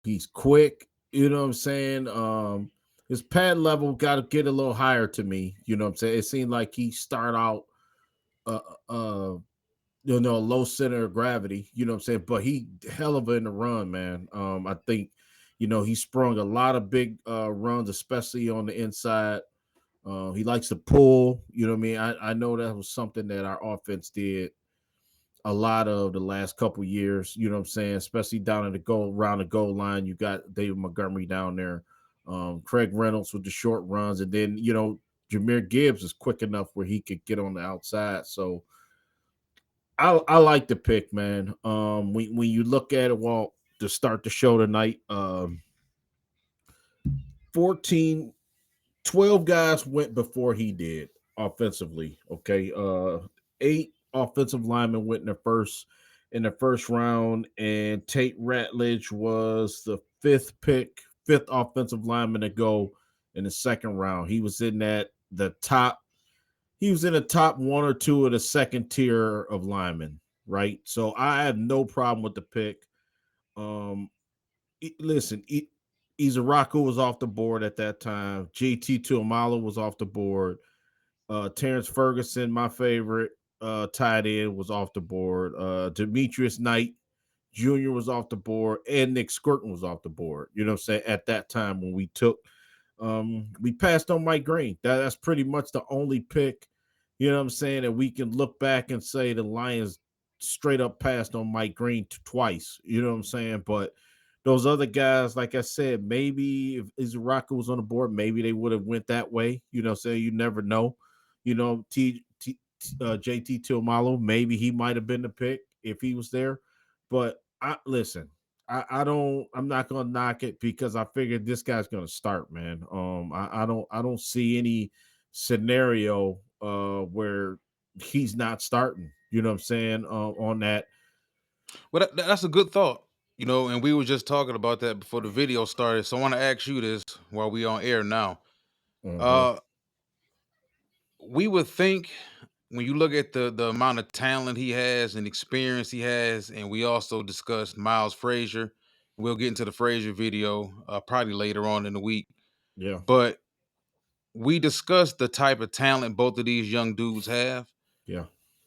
He's quick. You know what I'm saying? His pad level got to get a little higher to me. You know what I'm saying? It seemed like he started out, uh, uh, low center of gravity. You know what I'm saying? But he hell of a in the run, man. I think, he sprung a lot of big runs, especially on the inside. He likes to pull. You know what I mean? I know that was something that our offense did a lot of the last couple years. You know what I'm saying? Especially down at the goal around the goal line, you got David Montgomery down there, Craig Reynolds with the short runs, and then Jameer Gibbs is quick enough where he could get on the outside. So I like the pick, man. When you look at it, well, to start the show tonight, 14, 12 guys went before he did offensively. Okay. Eight offensive linemen went in the first round, and Tate Ratledge was the fifth offensive lineman to go in the second round. He was in the top one or two of the second tier of linemen, right? So I have no problem with the pick. Um, listen, Izaraku was off the board at that time. JT Tuamalo was off the board. Terrence Ferguson, my favorite tight end, was off the board. Demetrius Knight Jr. was off the board, and Nick Skirton was off the board. You know what I'm saying? At that time when we passed on Mike Green. That's pretty much the only pick, you know what I'm saying, that we can look back and say the Lions straight up passed on Mike Green twice. You know what I'm saying? But those other guys, like I said, maybe if Izaraka was on the board, maybe they would have went that way. You know, say you never know. JT Tilmalo, maybe he might have been the pick if he was there. But I listen, I'm not gonna knock it because I figured this guy's gonna start, man. I don't see any scenario where he's not starting. You know what I'm saying? On that. Well, that's a good thought. And we were just talking about that before the video started. So I want to ask you this while we on air now. Uh-huh. Uh, we would think when you look at the amount of talent he has and experience he has, and we also discussed Miles Frazier. We'll get into the Frazier video probably later on in the week. Yeah. But we discussed the type of talent both of these young dudes have, Yeah.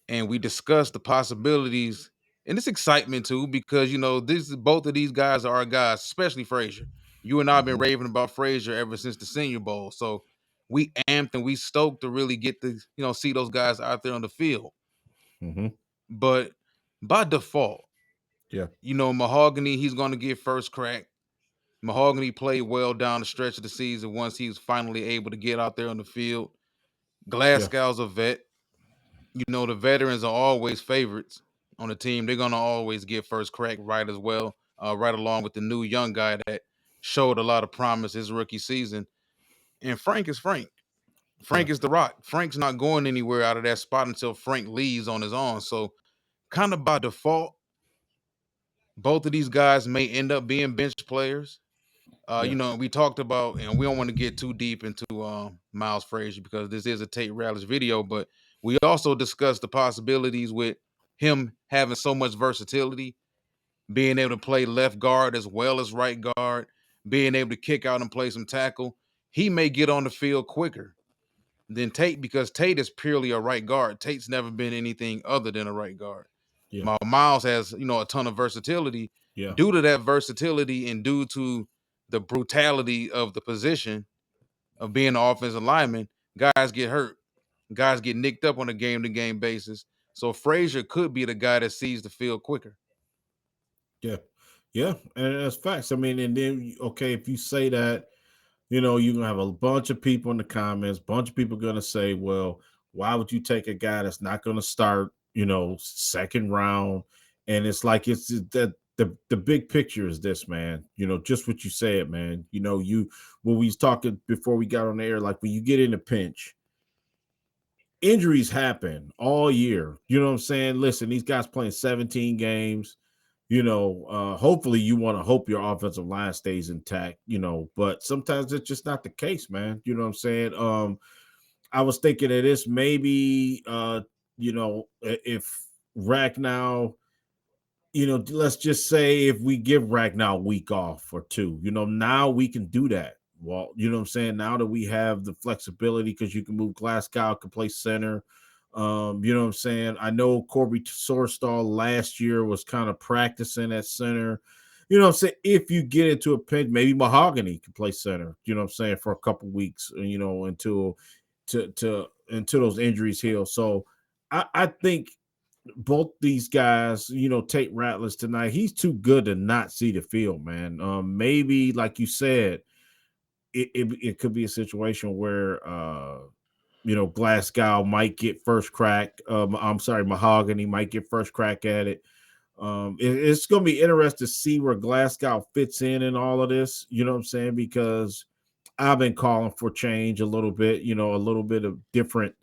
and we discussed the possibilities and this excitement too, because this is both of these guys are our guys, especially Frazier. You and I have been Mm-hmm. raving about Frazier ever since the Senior Bowl, so we amped and we stoked to really get to see those guys out there on the field. Mm-hmm. But by default, Yeah. Mahogany, he's going to get first crack. Mahogany played well down the stretch of the season once he was finally able to get out there on the field. Yeah. Glasgow's a vet. The veterans are always favorites on the team. They're gonna always get first crack right as well, right along with the new young guy that showed a lot of promise his rookie season. And Frank is Frank. Yeah. Frank is the rock. Frank's not going anywhere out of that spot until Frank leaves on his own. So, kind of by default, both of these guys may end up being bench players. Yeah. We talked about, and we don't want to get too deep into Miles Frazier because this is a Tate Ratledge video, but we also discussed the possibilities with him having so much versatility, being able to play left guard as well as right guard, being able to kick out and play some tackle. He may get on the field quicker than Tate because Tate is purely a right guard. Tate's never been anything other than a right guard. Yeah. Miles has, a ton of versatility. Yeah. Due to that versatility and due to the brutality of the position of being an offensive lineman, guys get hurt. Guys get nicked up on a game-to-game basis. So Frazier could be the guy that sees the field quicker. Yeah. Yeah. And that's facts. I mean, and then okay, if you say that, you're gonna have a bunch of people in the comments, bunch of people gonna say, well, why would you take a guy that's not gonna start, second round? And it's like it's that the big picture is this, man. Just what you said, man. You when we was talking before we got on the air, like when you get in a pinch, injuries happen all year. You know what I'm saying? Listen, these guys playing 17 games. Hopefully you want to hope your offensive line stays intact, but sometimes it's just not the case, man. You know what I'm saying? I was thinking of this maybe if Ragnow let's just say if we give Ragnar a week off or two, now we can do that. Well, you know what I'm saying? Now that we have the flexibility because you can move Glasgow, can play center. You know what I'm saying? I know Corby Sorstal last year was kind of practicing at center. You know what I'm saying? If you get into a pinch, maybe Mahogany can play center, you know what I'm saying, for a couple weeks, until those injuries heal. So I think both these guys, Tate Ratledge tonight, he's too good to not see the field, man. Maybe like you said, it could be a situation where Glasgow might get first crack. I'm sorry, Mahogany might get first crack at it. It's going to be interesting to see where Glasgow fits in all of this. You know what I'm saying? Because I've been calling for change a little bit. A little bit of different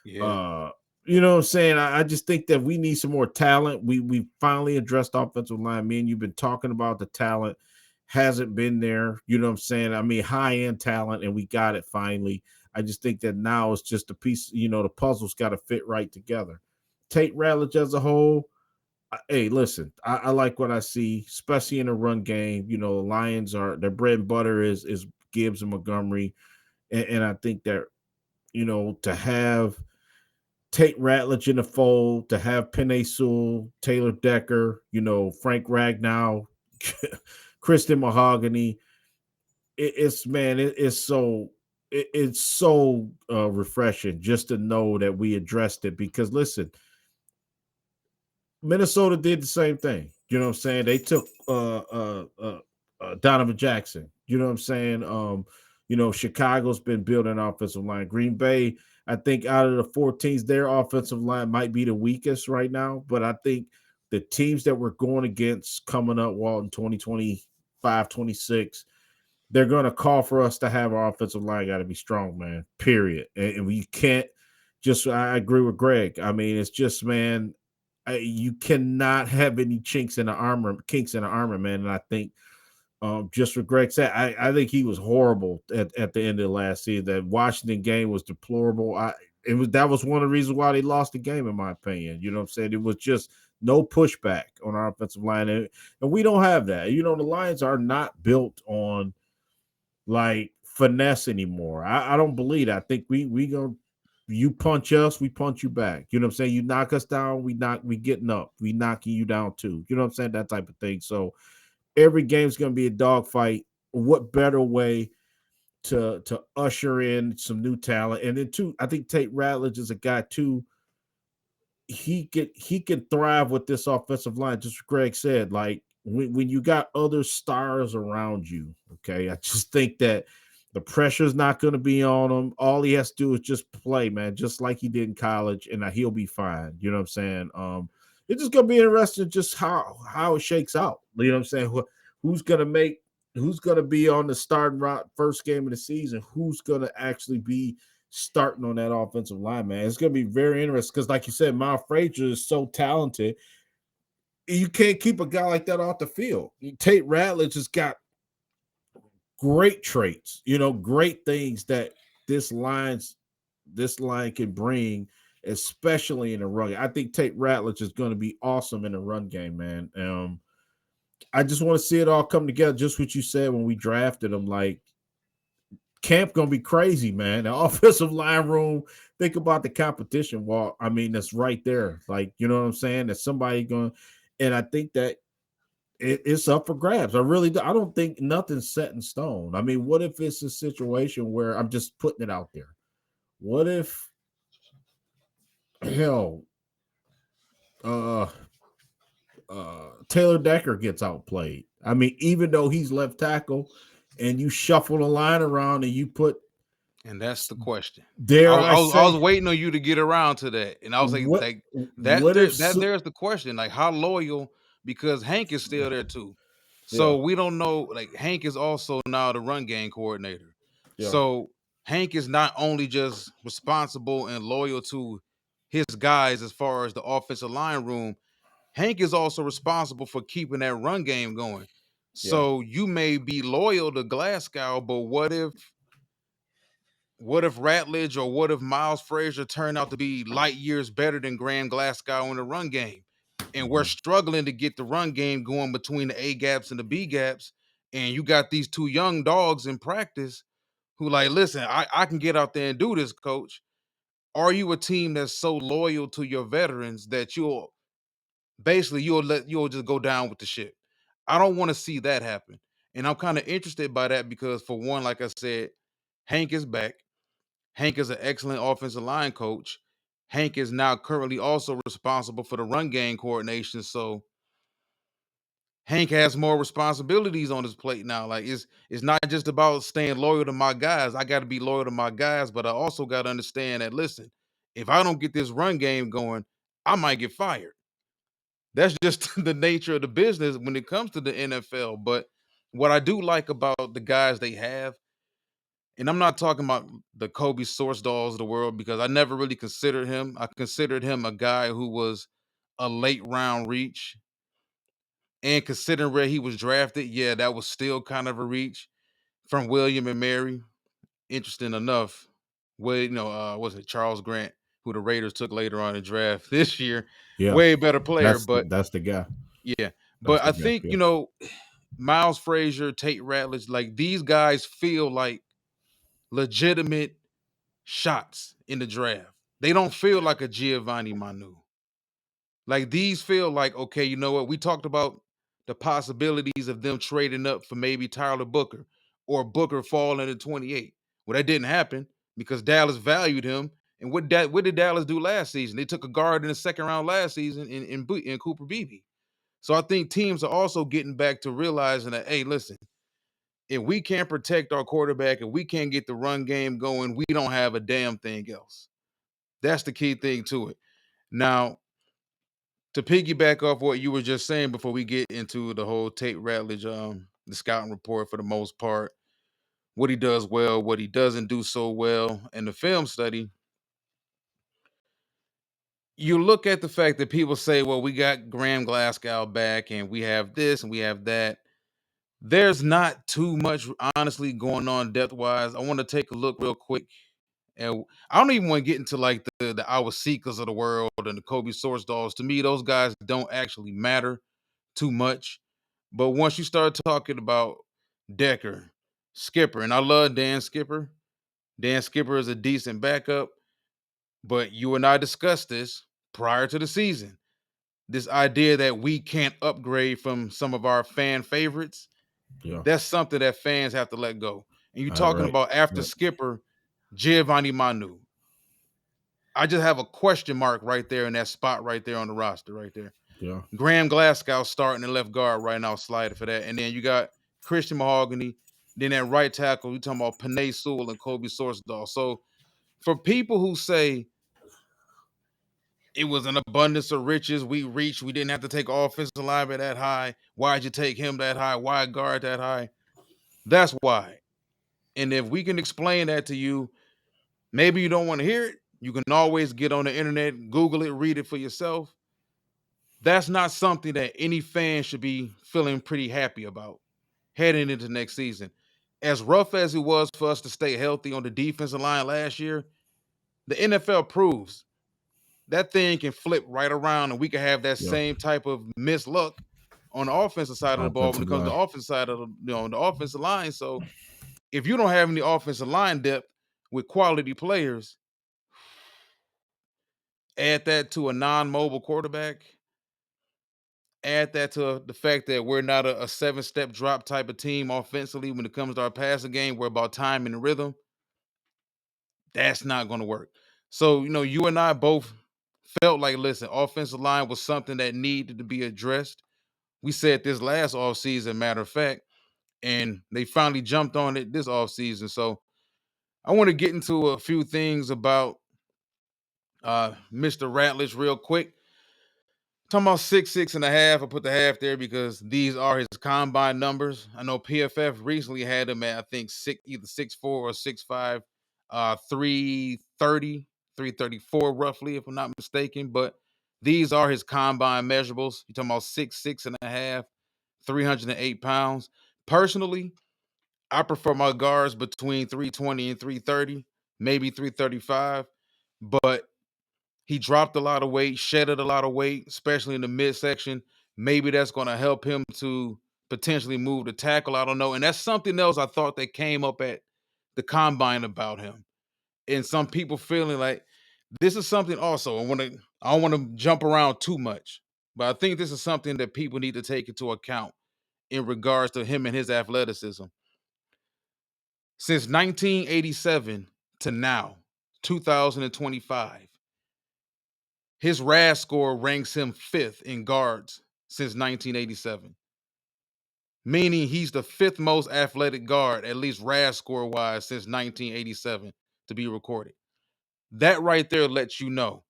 Yeah. uh, you know what I'm saying? I just think that we need some more talent. We finally addressed offensive line. Me and you've been talking about the talent hasn't been there. You know what I'm saying? I mean, high end talent, and we got it finally. I just think that now it's just a piece. The puzzle's got to fit right together. Tate Ratledge as a whole. Hey, listen, I like what I see, especially in the run game. The Lions are their bread and butter is Gibbs and Montgomery, and I think that to have Tate Ratledge in the fold, to have Penei Sewell, Taylor Decker, Frank Ragnow, Kristen Mahogany. It's man, it's so refreshing just to know that we addressed it. Because listen, Minnesota did the same thing. You know what I'm saying? They took Donovan Jackson. You know what I'm saying? Chicago's been building offensive line. Green Bay, I think out of the four teams, their offensive line might be the weakest right now. But I think the teams that we're going against coming up, Walton 2025, 26, they're going to call for us to have our offensive line got to be strong, man. Period. And we can't just. I agree with Greg. I mean, it's just, man, you cannot have any kinks in the armor, man. And I think, just what Greg said, I think he was horrible at the end of the last season. That Washington game was deplorable. That was one of the reasons why they lost the game, in my opinion. You know what I'm saying? It was just no pushback on our offensive line, and we don't have that. The Lions are not built on like finesse anymore. I don't believe that. I think we gonna you punch us, we punch you back. You know what I'm saying? You knock us down, we getting up, we knocking you down too. You know what I'm saying? That type of thing. So every game's gonna be a dogfight. What better way to usher in some new talent? And then two, I think Tate Ratledge is a guy too. He can thrive with this offensive line. Just what Greg said, like when you got other stars around you. Okay, I just think that the pressure's not going to be on him. All he has to do is just play, man, just like he did in college, and he'll be fine. You know what I'm saying? It's just gonna be interesting just how it shakes out. You know what I'm saying? Who's gonna make? Who's gonna be on the starting route first game of the season? Who's gonna actually be starting on that offensive line, man? It's gonna be very interesting because, like you said, Miles Frazier is so talented. You can't keep a guy like that off the field. Tate Ratledge has got great traits, great things that this lines this line can bring, especially in the run game. I think Tate Ratledge is going to be awesome in the run game, man. I just want to see it all come together. Just what you said when we drafted him, like camp gonna be crazy, man. The offensive line room. Think about the competition. Well, I mean, that's right there. Like, you know what I'm saying? That somebody going, and I think that it's up for grabs. I really do. I don't think nothing's set in stone. I mean, what if it's a situation where I'm just putting it out there? What if hell, uh, Taylor Decker gets outplayed? I mean, even though he's left tackle, and you shuffle the line around and you put, And that's the question. I dare was, I I was I was say, waiting on you to get around to that, and I was what like what if there's the question, like how loyal, because Hank is still there too. yeah, So we don't know. Like Hank is also now the run game coordinator. yeah, So Hank is not only just responsible and loyal to his guys as far as the offensive line room. Hank is also responsible for keeping that run game going. yeah, So you may be loyal to Glasgow, but what if Ratledge or what if Miles Frazier turned out to be light years better than Graham Glasgow in the run game? and we're Mhm. struggling to get the run game going between the A gaps and the B gaps. And you got these two young dogs in practice who like, listen, I can get out there and do this, coach. Are you a team that's so loyal to your veterans that you'll just go down with the ship? I don't want to see that happen. And I'm kind of interested by that because for one, like I said, Hank is back. Hank is an excellent offensive line coach. Hank is now currently also responsible for the run game coordination. So Hank has more responsibilities on his plate now. Like it's not just about staying loyal to my guys. I got to be loyal to my guys, but I also got to understand that listen, if I don't get this run game going, I might get fired. That's just the nature of the business when it comes to the NFL. But what I do like about the guys they have, and I'm not talking about the Kobe Source Dolls of the world because I never really considered him. I considered him a guy who was a late round reach. And considering where he was drafted, yeah, that was still kind of a reach from William and Mary. Interesting enough, was it Charles Grant, who the Raiders took later on in the draft this year? Yeah, Way better player, but that's the guy. yeah. That's But the I guy. think, Yeah, Miles Frazier, Tate Ratledge, like these guys feel like legitimate shots in the draft. They don't feel like a Giovanni Manu. Like these feel like, okay, you know what? We talked about the possibilities of them trading up for maybe Tyler Booker or Booker falling to 28. Well, that didn't happen because Dallas valued him. And what did Dallas do last season? They took a guard in the second round last season in Cooper Beebe. So I think teams are also getting back to realizing that, hey, listen, if we can't protect our quarterback and we can't get the run game going, we don't have a damn thing else. That's the key thing to it. Now, to piggyback off what you were just saying before we get into the whole Tate Ratledge, the scouting report for the most part, what he does well, what he doesn't do so well, and the film study, you look at the fact that people say, well, we got Graham Glasgow back and we have this and we have that. There's not too much, honestly, going on depth wise. I want to take a look real quick. And I don't even want to get into like the Our Seekers of the world and the Kobe Source Dolls. To me, those guys don't actually matter too much. But once you start talking about Decker, Skipper, and I love Dan Skipper. Dan Skipper is a decent backup, but you and I discussed this prior to the season. This idea that we can't upgrade from some of our fan favorites, yeah. that's something that fans have to let go. And you're All talking right. about after Right. Skipper, Giovanni Manu. I just have a question mark right there in that spot right there on the roster right there. Yeah. Graham Glasgow starting in left guard right now, sliding for that. And then you got Christian Mahogany. Then at right tackle, you talking about Panay Sewell and Kobe Sourcedahl. So for people who say it was an abundance of riches, we reached, we didn't have to take offensive lineman that high. Why'd you take him that high? Why guard that high? That's why. And if we can explain that to you, maybe you don't want to hear it. You can always get on the internet, Google it, read it for yourself. That's not something that any fan should be feeling pretty happy about heading into next season. As rough as it was for us to stay healthy on the defensive line last year, the NFL proves that thing can flip right around and we can have that Yeah. same type of missed luck on the offensive side of the ball when it Offensive comes to line. the offensive side of the offensive line. So if you don't have any offensive line depth with quality players, add that to a non-mobile quarterback, add that to the fact that we're not a seven-step drop type of team offensively when it comes to our passing game. We're about time and rhythm. That's not going to work. So, you and I both felt like, listen, offensive line was something that needed to be addressed. We said this last offseason, matter of fact, and they finally jumped on it this offseason. So I want to get into a few things about Mr. Ratledge real quick. Talking about 6'6.5", I put the half there because these are his combine numbers. I know PFF recently had him at I think either 6'4" or 6'5", 330, 334 roughly, if I'm not mistaken. But these are his combine measurables. You're talking about 6'6.5", 308 pounds. Personally, I prefer my guards between 320 and 330, maybe 335. But He dropped a lot of weight, shedded a lot of weight, especially in the midsection. Maybe that's going to help him to potentially move the tackle. I don't know. And that's something else I thought that came up at the combine about him. And some people feeling like this is something also. I don't want to jump around too much, but I think this is something that people need to take into account in regards to him and his athleticism. Since 1987 to now, 2025, his RAS score ranks him fifth in guards since 1987, meaning he's the fifth most athletic guard, at least RAS score wise, since 1987 to be recorded. That right there lets you know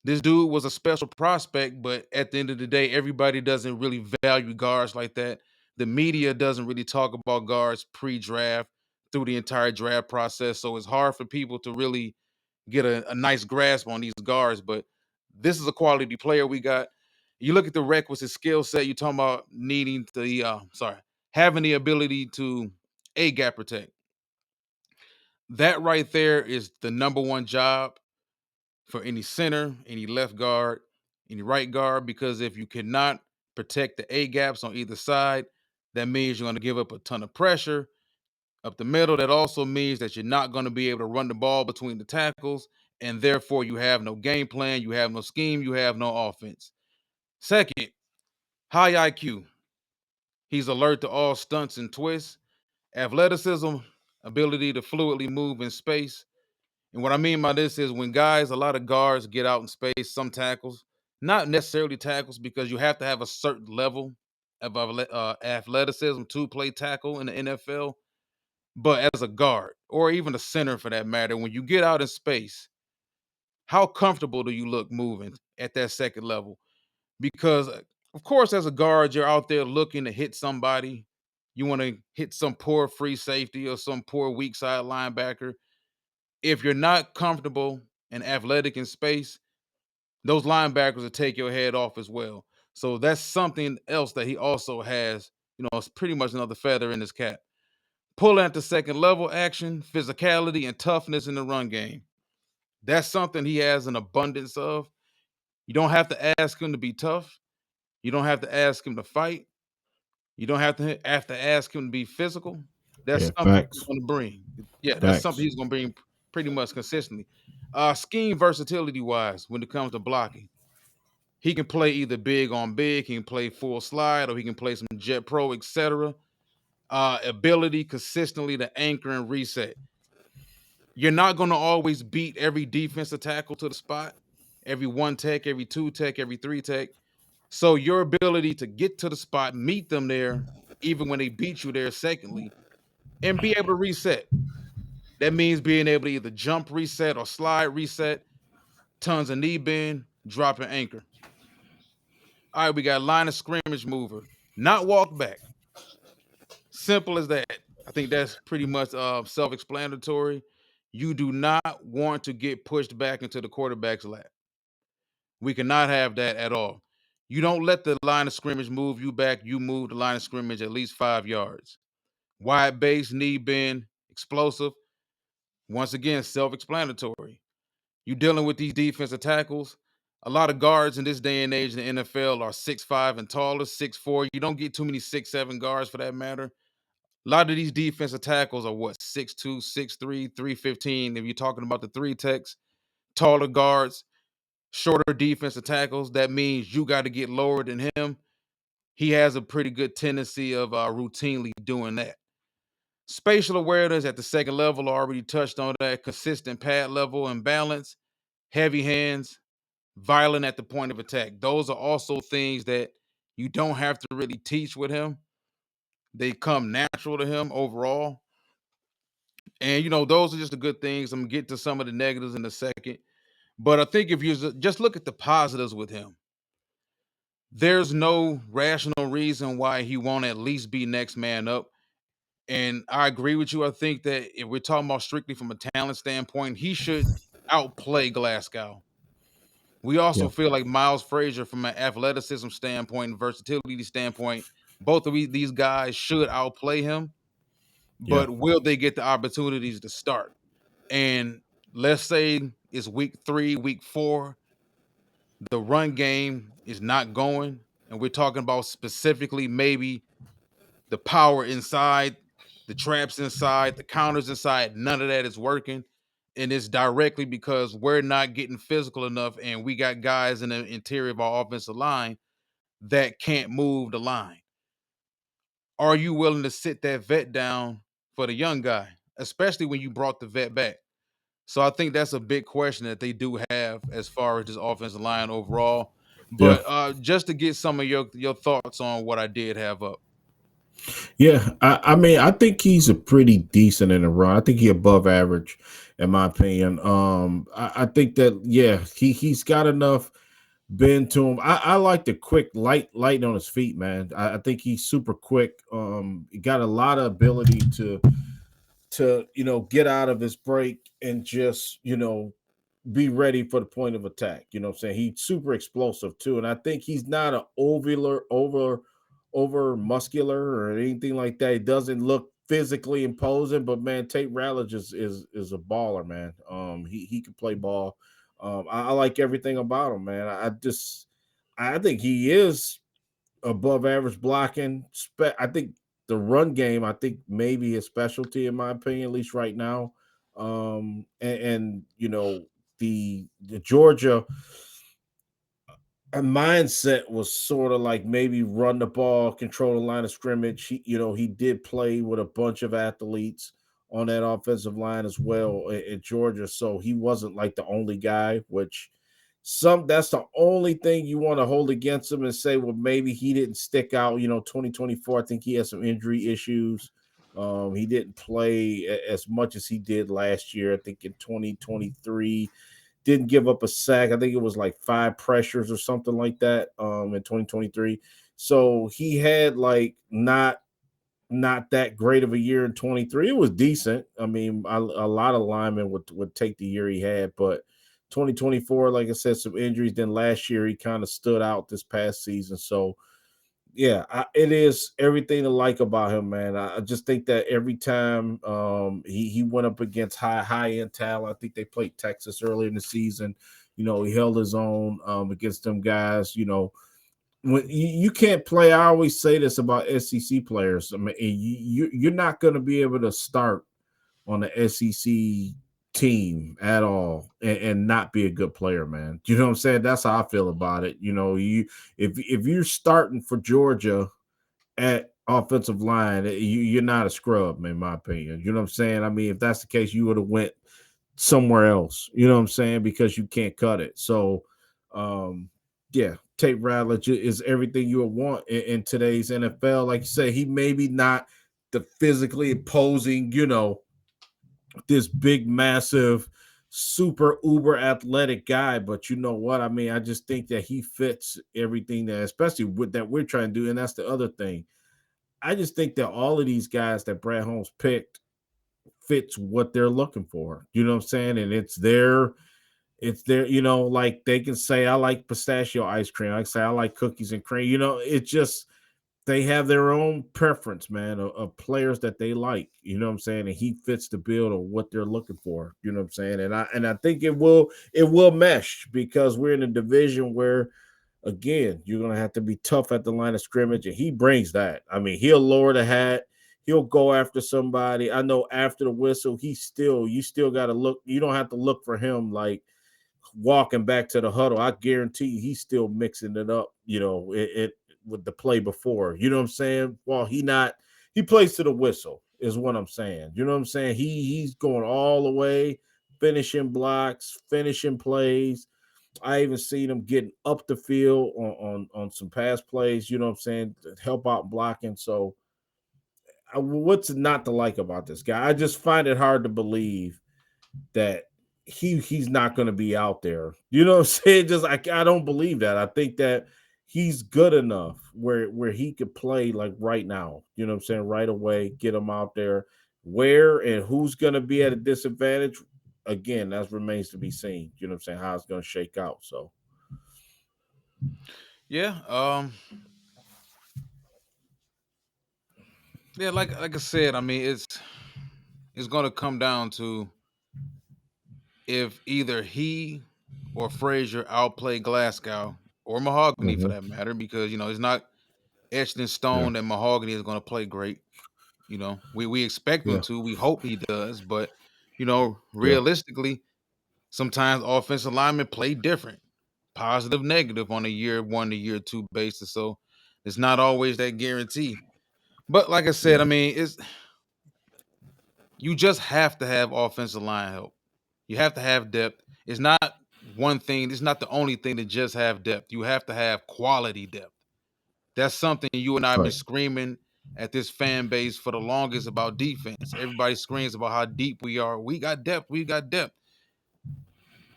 this dude was a special prospect, but at the end of the day, everybody doesn't really value guards like that. The media doesn't really talk about guards pre-draft through the entire draft process. So it's hard for people to really get a nice grasp on these guards. But this is a quality player we got. You look at the requisite skill set, you're talking about needing the having the ability to A gap protect. That right there is the number one job for any center, any left guard, any right guard, because if you cannot protect the A gaps on either side, that means you're going to give up a ton of pressure up the middle. That also means that you're not going to be able to run the ball between the tackles, and therefore you have no game plan, you have no scheme, you have no offense. Second, high IQ. He's alert to all stunts and twists, athleticism, ability to fluidly move in space. And what I mean by this is when guys, a lot of guards get out in space, some tackles, not necessarily tackles, because you have to have a certain level of athleticism to play tackle in the NFL. But as a guard, or even a center for that matter, when you get out in space, how comfortable do you look moving at that second level? Because, of course, as a guard, you're out there looking to hit somebody. You want to hit some poor free safety or some poor weak side linebacker. If you're not comfortable and athletic in space, those linebackers will take your head off as well. So that's something else that he also has. It's pretty much another feather in his cap. Pulling at the second level action, physicality, and toughness in the run game. That's something he has an abundance of. You don't have to ask him to be tough. You don't have to ask him to fight. You don't have to ask him to be physical. That's Yeah, something he's facts. going to bring. Yeah, that's something Facts. he's going to bring pretty much consistently. Scheme versatility wise, when it comes to blocking, he can play either big on big, he can play full slide, or he can play some jet pro, etc. Ability consistently to anchor and reset. You're not going to always beat every defensive tackle to the spot, every one tech, every two tech, every three tech. So your ability to get to the spot, meet them there, even when they beat you there, secondly, and be able to reset. That means being able to either jump reset or slide reset, tons of knee bend, drop and anchor. All right, we got line of scrimmage mover, not walk back. Simple as that. I think that's pretty much self-explanatory. You do not want to get pushed back into the quarterback's lap. We cannot have that at all. You don't let the line of scrimmage move you back. You move the line of scrimmage at least 5 yards. Wide base, knee bend, explosive. Once again, self-explanatory. You dealing with these defensive tackles. A lot of guards in this day and age in the NFL are 6'5" and taller, 6'4". You don't get too many 6'7" guards for that matter. A lot of these defensive tackles are what, 6'2", 6'3", 315. If you're talking about the three techs, taller guards, shorter defensive tackles, that means you got to get lower than him. He has a pretty good tendency of routinely doing that. Spatial awareness at the second level, already touched on that. Consistent pad level and balance, heavy hands, violent at the point of attack. Those are also things that you don't have to really teach with him. They come natural to him overall. And, those are just the good things. I'm going to get to some of the negatives in a second. But I think if you just look at the positives with him, there's no rational reason why he won't at least be next man up. And I agree with you. I think that if we're talking about strictly from a talent standpoint, he should outplay Glasgow. We also Yeah. feel like Miles Frazier, from an athleticism standpoint and versatility standpoint, both of these guys should outplay him. Yeah. But will they get the opportunities to start? And let's say it's week 3, week 4, the run game is not going, and we're talking about specifically maybe the power inside, the traps inside, the counters inside, none of that is working. And it's directly because we're not getting physical enough, and we got guys in the interior of our offensive line that can't move the line. Are you willing to sit that vet down for the young guy, especially when you brought the vet back? So I think that's a big question that they do have as far as this offensive line overall. Yeah. But just to get some of your thoughts on what I did have up. Yeah, I mean, I think he's a pretty decent in the run. I think he above average, in my opinion. I think that yeah, he's got enough bend to him. I like the quick, light on his feet, man. I think he's super quick. He got a lot of ability to get out of his break and just be ready for the point of attack. You know what I'm saying? He's super explosive too. And I think he's not a over muscular or anything like that. He doesn't look physically imposing, but man, Tate Ratledge is a baller, man. He can play ball. I like everything about him, man. I think he is above average blocking. I think the run game, I think maybe his specialty in my opinion, at least right now. And the Georgia mindset was sort of like maybe run the ball, control the line of scrimmage. He did play with a bunch of athletes on that offensive line as well at Georgia, so he wasn't like the only guy. Which that's the only thing you want to hold against him and say, well, maybe he didn't stick out. 2024, I think he had some injury issues. He didn't play as much as he did last year. I think in 2023 didn't give up a sack. I think it was like 5 pressures or something like that in 2023. So he had like not that great of a year in 23. It was decent. I mean, a lot of linemen would take the year he had, but 2024, like I said, some injuries. Then last year he kind of stood out this past season. So yeah, it is everything to like about him, man. I just think that every time he went up against high end talent, I think they played Texas earlier in the season. He held his own against them guys. When you can't play. I always say this about SEC players. I mean, you're not going to be able to start on the SEC team at all and not be a good player, man. You know what I'm saying? That's how I feel about it. If you're starting for Georgia at offensive line, you're not a scrub, in my opinion. You know what I'm saying? I mean, if that's the case, you would have went somewhere else. You know what I'm saying? Because you can't cut it. So, yeah, Tate Ratledge is everything you would want in today's NFL. Like you say, he maybe not the physically imposing, this big, massive, super uber athletic guy. But you know what? I mean, I just think that he fits everything that, especially with that we're trying to do. And that's the other thing. I just think that all of these guys that Brad Holmes picked fits what they're looking for. You know what I'm saying? And it's their, like they can say, I like pistachio ice cream. I can say I like cookies and cream. It's just they have their own preference, man, of players that they like. You know what I'm saying? And he fits the bill of what they're looking for. You know what I'm saying? And I think it will mesh because we're in a division where again, you're gonna have to be tough at the line of scrimmage, and he brings that. I mean, he'll lower the hat, he'll go after somebody. I know after the whistle, you still got to look. You don't have to look for him like walking back to the huddle. I guarantee you, he's still mixing it up. It with the play before. You know what I'm saying? Well, he plays to the whistle is what I'm saying. You know what I'm saying? He's going all the way, finishing blocks, finishing plays. I even seen him getting up the field on some pass plays. You know what I'm saying? To help out blocking. So, what's not to like about this guy? I just find it hard to believe that he's not going to be out there. You know what I'm saying? Just I don't believe that. I think that he's good enough where he could play like right now. You know what I'm saying? Right away, get him out there. Where and who's going to be at a disadvantage? Again, that remains to be seen. You know what I'm saying? How it's going to shake out. So. Yeah. Yeah, like I said, I mean it's gonna come down to if either he or Frazier outplay Glasgow or Mahogany for Hmm. that matter, because it's not etched in Yeah. stone that Mahogany is going to play great. We expect him Yeah. to. We hope he does, but Yeah. realistically, sometimes offensive linemen play different, positive, negative on a year one to year two basis. So it's not always that guarantee. But like I said, I Yeah. mean, it's you just have to have offensive line help. You have to have depth. It's not one thing. It's not the only thing to just have depth. You have to have quality depth. That's something you and I have been Right. screaming at this fan base for the longest about defense. Everybody screams about how deep we are. We got depth. We got depth.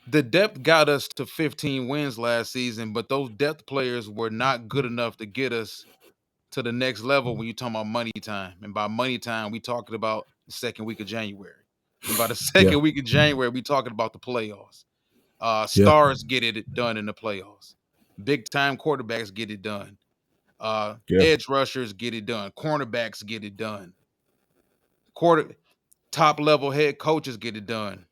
The depth got us to 15 wins last season, but those depth players were not good enough to get us to the next level when you talking about money time. And by money time, we talking about the second week of January. And by the Yeah. second week of January, we talking about the playoffs. Yeah. Stars get it done in the playoffs. Big time quarterbacks get it done. Yeah. Edge rushers get it done. Cornerbacks get it done. Quarter top level head coaches get it done.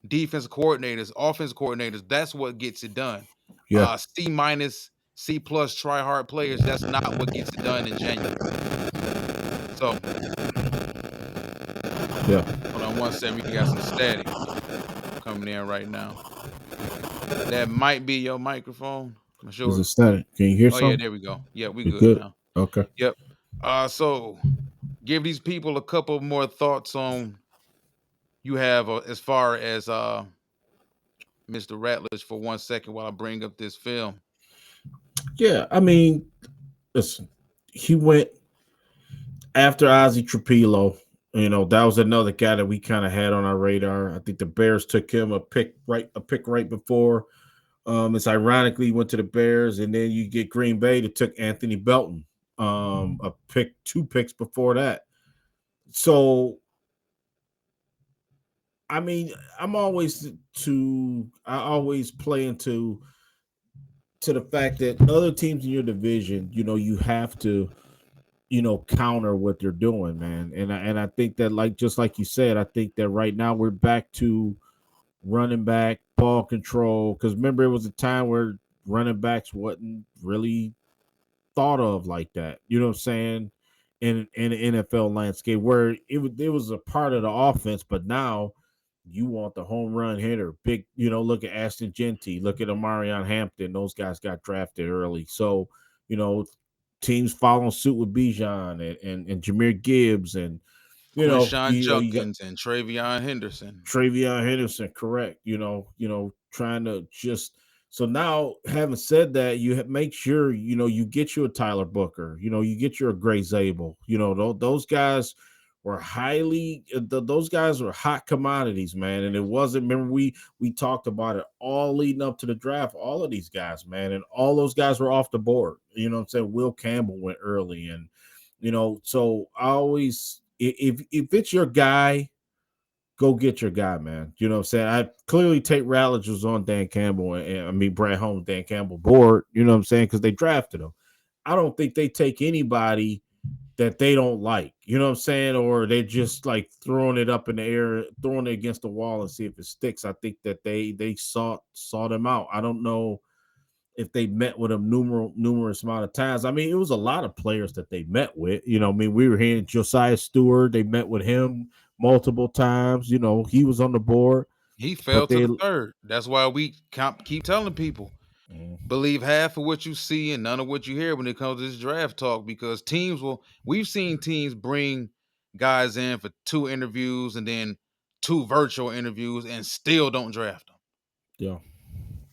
Defense coordinators, offense coordinators, that's what gets it done. Yeah. C minus, C plus try hard players, that's not what gets it done in January. So Yeah. hold on one second. We got some static coming in right now. That might be your microphone. I'm Is it sure. static? Can you hear Oh yeah, something? there we go. Yeah, we You good good? now. Okay. Yep. So give these people a couple more thoughts on you have as far as Mr. Ratledge for 1 second while I bring up this film. Yeah. I mean, listen, he went after Ozzy Trapilo. That was another guy that we kind of had on our radar. I think the Bears took him a pick right before. It's ironically went to the Bears, and then you get Green Bay that took Anthony Belton, two picks before that. So I mean, I always play into the fact that other teams in your division, you have to, counter what they're doing, man. And I think that, like, just like you said, I think that right now we're back to running back ball control. Because remember, it was a time where running backs wasn't really thought of like that. You know what I'm saying? In the NFL landscape, where it was a part of the offense, but now you want the home run hitter. Big, look at Ashton Genty, look at Amarion Hampton. Those guys got drafted early. So, you know, teams following suit with Bijan and Jameer Gibbs and Quinshawn you got Junkins and Travion Henderson. Travion Henderson, correct. Trying to just so now, having said that, make sure you get you a Tyler Booker. You get you a Gray Zabel. Those guys were those guys were hot commodities, man. And it wasn't. Remember, we talked about it all leading up to the draft. All of these guys, man, and all those guys were off the board. You know what I'm saying? Will Campbell went early, and so I always if it's your guy, go get your guy, man. You know what I'm saying? I clearly Tate Ratledge was on Dan Campbell and I mean Brad Holmes, Dan Campbell board, you know what I'm saying? Because they drafted him. I don't think they take anybody that they don't like, you know what I'm saying? Or they just like throwing it up in the air, throwing it against the wall and see if it sticks. I think that they sought them out. I don't know if they met with him numerous amount of times. I mean, it was a lot of players that they met with. I mean, we were hearing Josiah Stewart. They met with him multiple times. He was on the board, He but fell to they. the third. That's why we keep telling people believe half of what you see and none of what you hear when it comes to this draft talk, because we've seen teams bring guys in for 2 interviews and then 2 virtual interviews and still don't draft them. Yeah,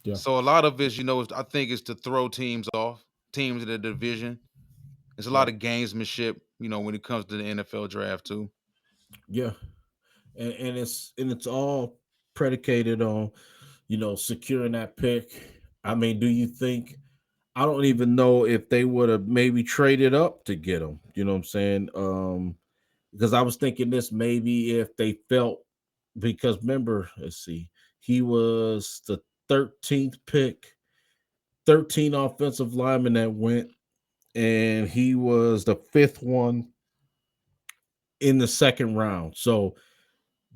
yeah, So a lot of this, I think is to throw teams off, teams in the division. There's a lot right, of gamesmanship, when it comes to the NFL draft too. yeah, and it's all predicated on securing that pick. I mean, do you think? I don't even know if they would have maybe traded up to get him. You know what I'm saying? Because I was thinking this maybe if they felt, because remember, let's see, he was the 13th pick, 13 offensive lineman that went, and he was the fifth one in the second round. So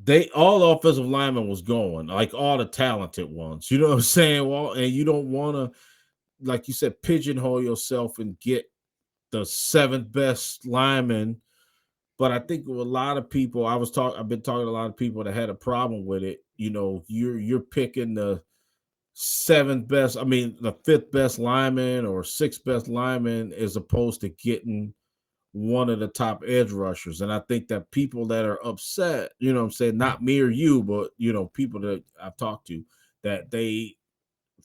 they all offensive linemen was going, like all the talented ones. You know what I'm saying? Well, and you don't want to, like you said, pigeonhole yourself and get the seventh best lineman. But I think with a lot of people, I've been talking to a lot of people that had a problem with it. You know, you're picking the seventh best, I mean, the fifth best lineman or sixth best lineman as opposed to getting one of the top edge rushers. And I think that people that are upset, you know what I'm saying, not me or you, but people that I've talked to, that they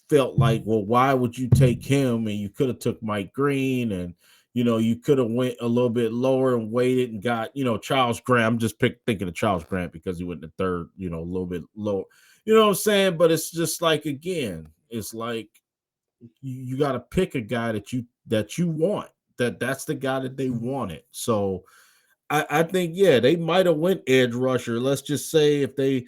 felt like, well, why would you take him? And you could have took Mike Green, and you could have went a little bit lower and waited and got, Charles Grant. I'm just thinking of Charles Grant because he went in the third, a little bit low. You know what I'm saying? But it's just like, again, it's like you got to pick a guy that you want. That's the guy that they wanted. So I think, yeah, they might have went edge rusher. Let's just say if they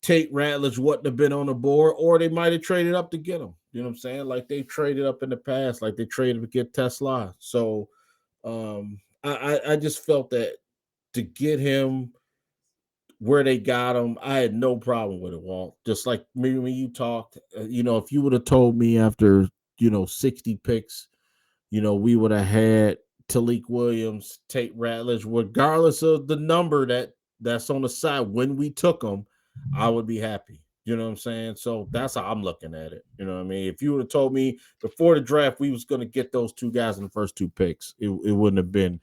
Tate Ratledge wouldn't have been on the board, or they might have traded up to get him. You know what I'm saying? Like they traded up in the past, like they traded to get Tesla. So I just felt that to get him where they got him, I had no problem with it, Walt. Just like me when you talked, if you would have told me after 60 picks, we would have had Talik Williams, Tate Ratledge, regardless of the number that's on the side when we took them, I would be happy. You know what I'm saying? So that's how I'm looking at it. You know what I mean? If you would have told me before the draft we was going to get those two guys in the first two picks, it wouldn't have been.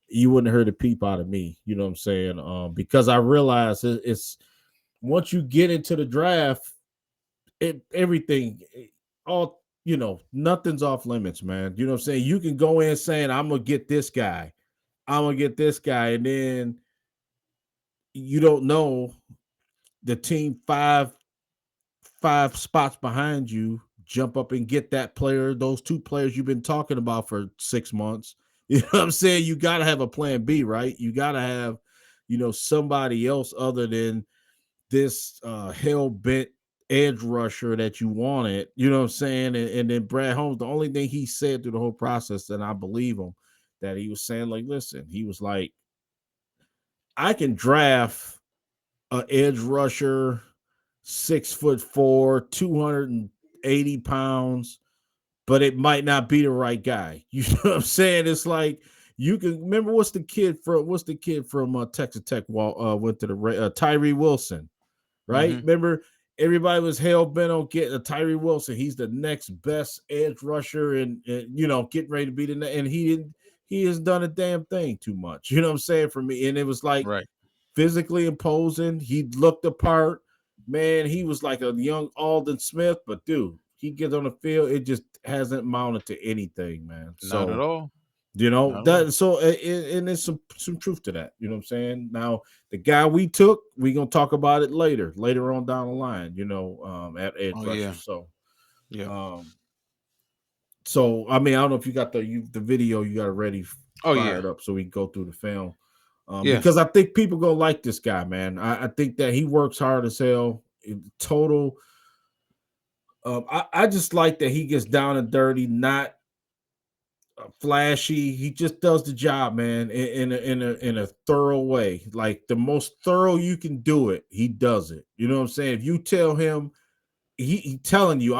You wouldn't have heard a peep out of me. You know what I'm saying? Because I realize it's once you get into the draft, everything all nothing's off limits, man. You know what I'm saying? You can go in saying I'm gonna get this guy, and then you don't know the team five spots behind you jump up and get that player, those two players you've been talking about for 6 months. You know what I'm saying? You got to have a plan B, right? You got to have somebody else other than this hell bent edge rusher that you wanted. You know what I'm saying? And then Brad Holmes, the only thing he said through the whole process, and I believe him, that he was saying, like, listen, he was like, I can draft an edge rusher, 6'4", 280 pounds, but it might not be the right guy. You know what I'm saying? It's like you can remember what's the kid from Texas Tech went to the Tyree Wilson, right? Mm-hmm. Remember, everybody was hell bent on getting a Tyree Wilson. He's the next best edge rusher, and getting ready to be and he didn't. He has done a damn thing too much. You know what I'm saying, for me? And it was like Right. physically imposing. He looked the part. Man, he was like a young Alden Smith, but dude, he gets on the field, it just hasn't mounted to anything, man. Not at So all. Not at all. that so and there's some truth to that. You know what I'm saying? Now the guy we took, we gonna talk about it later on down the line. At edge Oh rusher. yeah. So Yeah. um, I mean, I don't know if you got the video you got it ready Oh yeah. fired up so we can go through the film. Yeah. Because I think people gonna like this guy, man. I think that he works hard as hell. Total. I just like that he gets down and dirty, not flashy. He just does the job, man, in a thorough way, like the most thorough you can do it. He does it. You know what I'm saying? If you tell him, he telling you,